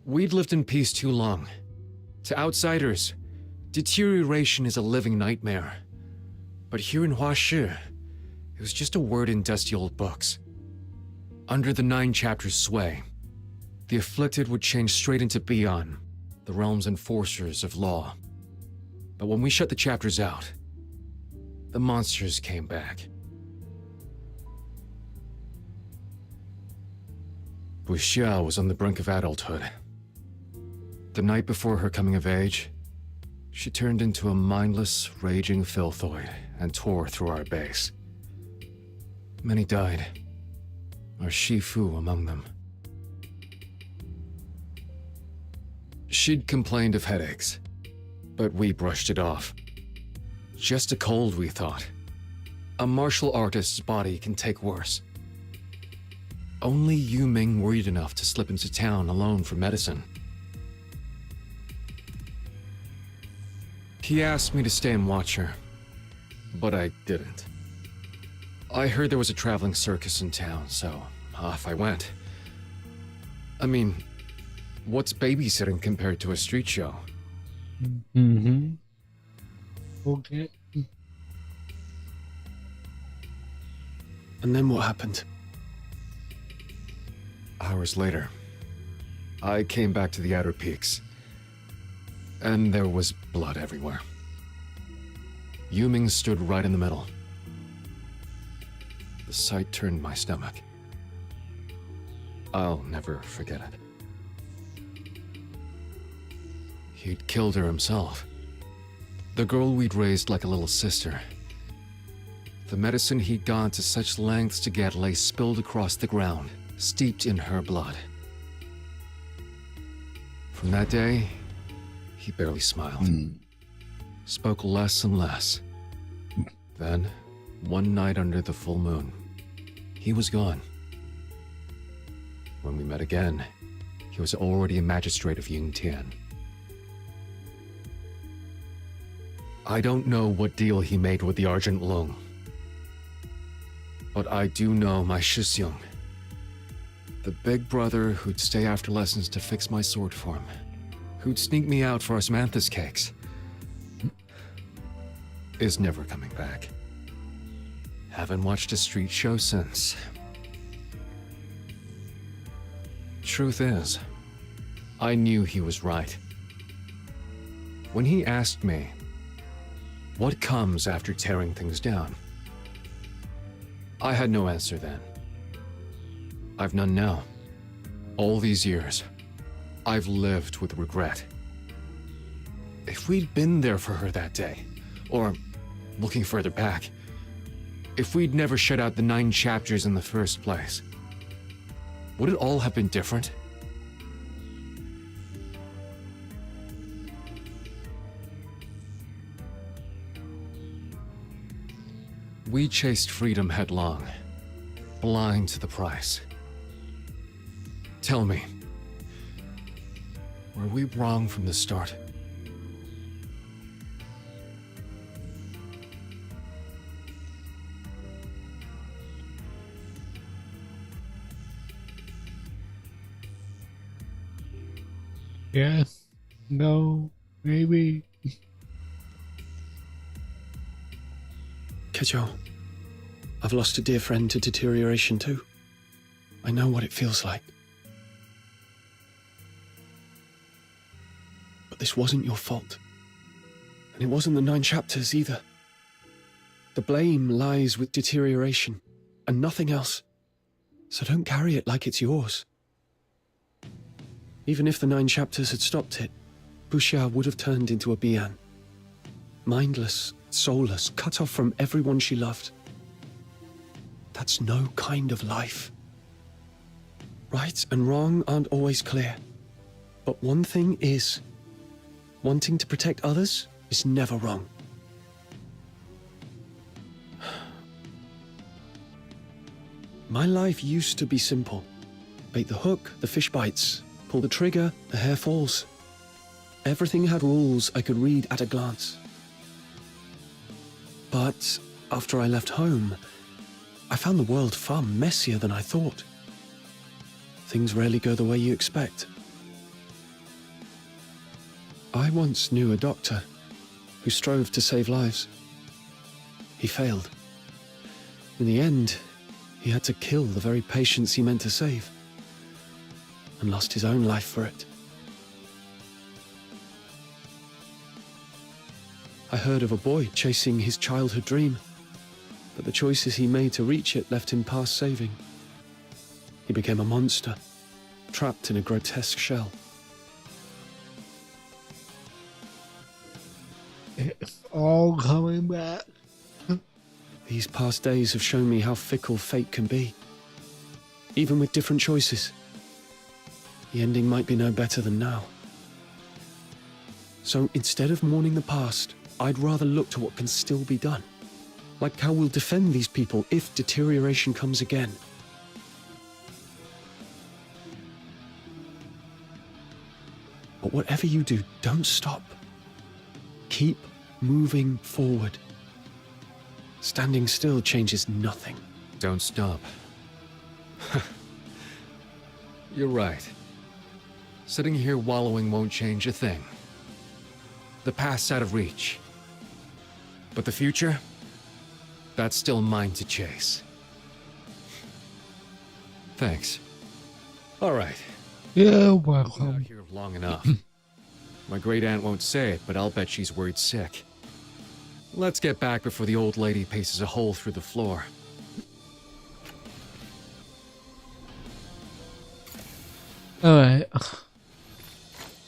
We'd lived in peace too long. To outsiders, deterioration is a living nightmare. But here in Huashi, it was just a word in dusty old books. Under the 9 chapters' sway, the afflicted would change straight into Beyond, the realm's enforcers of law. But when we shut the chapters out, the monsters came back. Buxia was on the brink of adulthood. The night before her coming of age, she turned into a mindless, raging filthoid and tore through our base. Many died, our Shifu among them. She'd complained of headaches, but we brushed it off. Just a cold, we thought. A martial artist's body can take worse. Only Yu Ming worried enough to slip into town alone for medicine. He asked me to stay and watch her, but I didn't. I heard there was a traveling circus in town, so off I went. I mean, what's babysitting compared to a street show? Mm-hmm. Okay. And then what happened? Hours later, I came back to the Outer Peaks, and there was blood everywhere. Yu Ming stood right in the middle. The sight turned my stomach. I'll never forget it. He'd killed her himself. The girl we'd raised like a little sister. The medicine he'd gone to such lengths to get lay spilled across the ground, steeped in her blood. From that day, he barely smiled. Spoke less and less. Then, one night under the full moon, he was gone. When we met again, he was already a magistrate of Yingtian. I don't know what deal he made with the Argent Lung, but I do know my Shisyung, the big brother who'd stay after lessons to fix my sword form, who'd sneak me out for osmanthus cakes, is never coming back. Haven't watched a street show since. Truth is, I knew he was right. When he asked me, what comes after tearing things down? I had no answer then. I've none now. All these years, I've lived with regret. If we'd been there for her that day, or looking further back, if we'd never shut out the 9 chapters in the first place, would it all have been different? We chased freedom headlong, blind to the price. Tell me, were we wrong from the start? Yes. No. Maybe. Kejo, I've lost a dear friend to deterioration too. I know what it feels like. But this wasn't your fault. And it wasn't the 9 chapters either. The blame lies with deterioration, and nothing else. So don't carry it like it's yours. Even if the 9 chapters had stopped it, Buxia would have turned into a Bian. Mindless, soulless, cut off from everyone she loved. That's no kind of life. Right and wrong aren't always clear. But one thing is, wanting to protect others is never wrong. My life used to be simple. Bait the hook, the fish bites. Pull the trigger, the hair falls. Everything had rules I could read at a glance. But after I left home, I found the world far messier than I thought. Things rarely go the way you expect. I once knew a doctor who strove to save lives. He failed. In the end, he had to kill the very patients he meant to save, and lost his own life for it. I heard of a boy chasing his childhood dream, but the choices he made to reach it left him past saving. He became a monster, trapped in a grotesque shell. It's all coming back. These past days have shown me how fickle fate can be. Even with different choices, the ending might be no better than now. So instead of mourning the past, I'd rather look to what can still be done. Like how we'll defend these people if deterioration comes again. But whatever you do, don't stop. Keep moving forward. Standing still changes nothing. Don't stop. You're right. Sitting here wallowing won't change a thing. The past's out of reach. But the future? That's still mine to chase. Thanks. All right. You're Been out welcome. here long enough. My great aunt won't say it, but I'll bet she's worried sick. Let's get back before the old lady paces a hole through the floor. Alright.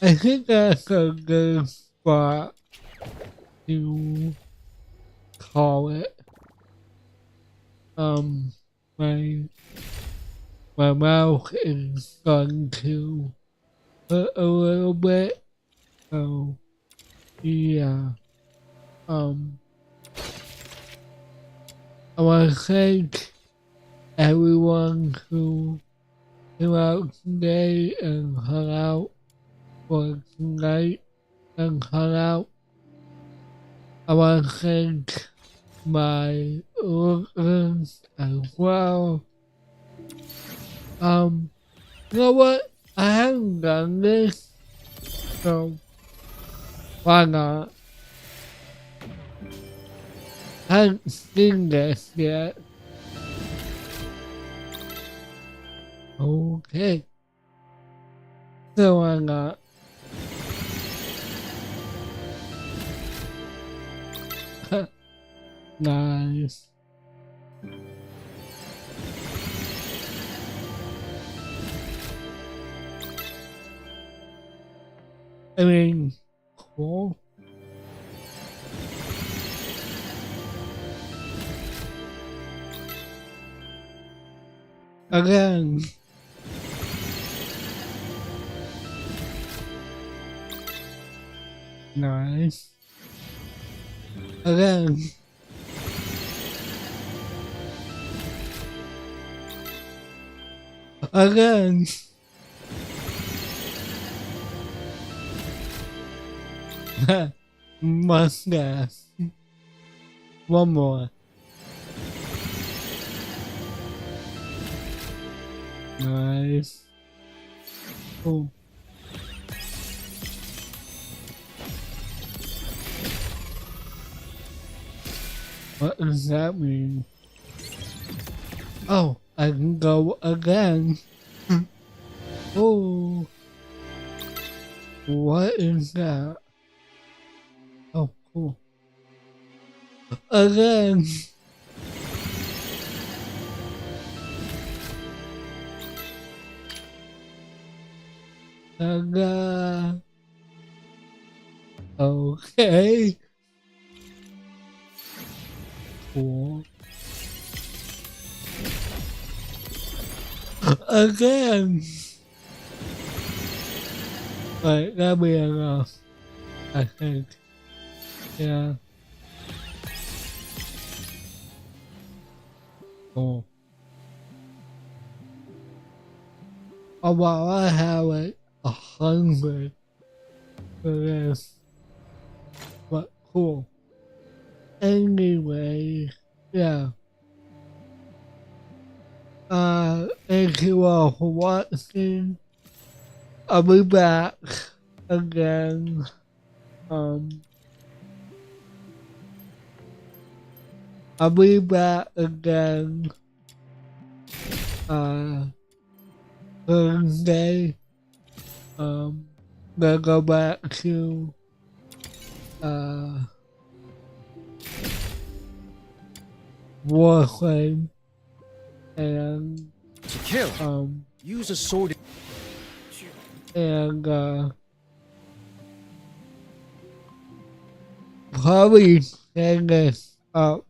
I think that's a good spot to call it. My mouth is starting to hurt a little bit. So, yeah. I want to thank everyone who came out today and hung out for tonight and hung out. I want to thank my listeners as well. You know what? I haven't done this, so why not? I haven't seen this yet. Okay. So why not? Nice. I mean, cool. Again. Nice. Again. Again. Mustache. One more. Nice. Cool. What does that mean? Oh, I can go again. Oh. What is that? Oh, cool. Again. Again. Okay. Cool. Again. Right, that'll be enough. I think. Yeah. Cool. Oh wow, I have like 100 for this. But cool. Anyway, yeah. Thank you all for watching. I'll be back again. I'll be back again. Thursday. Gonna go back to Warframe and To kill. Use a sword. And probably hang this up.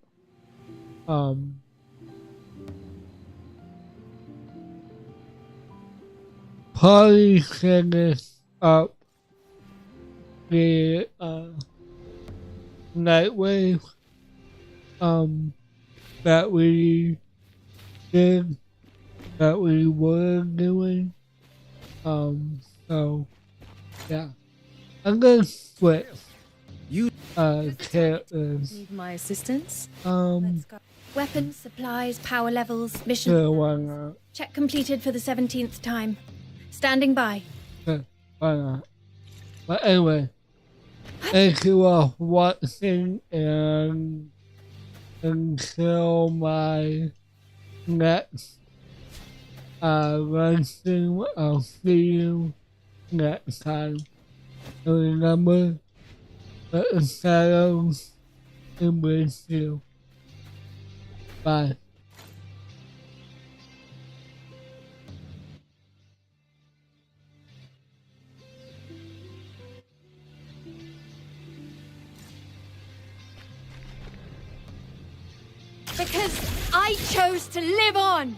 Probably hang this up the Nightwave that we did, that we were doing. So yeah, I'm gonna switch characters. Need my assistance? Weapons, supplies, power levels, mission. Sure, why not? Check completed for the 17th time. Standing by. Sure, why not? But anyway, thank you all for watching, and until my next lesson, I'll see you next time. And remember, let the shadows embrace you. Bye. Because I chose to live on!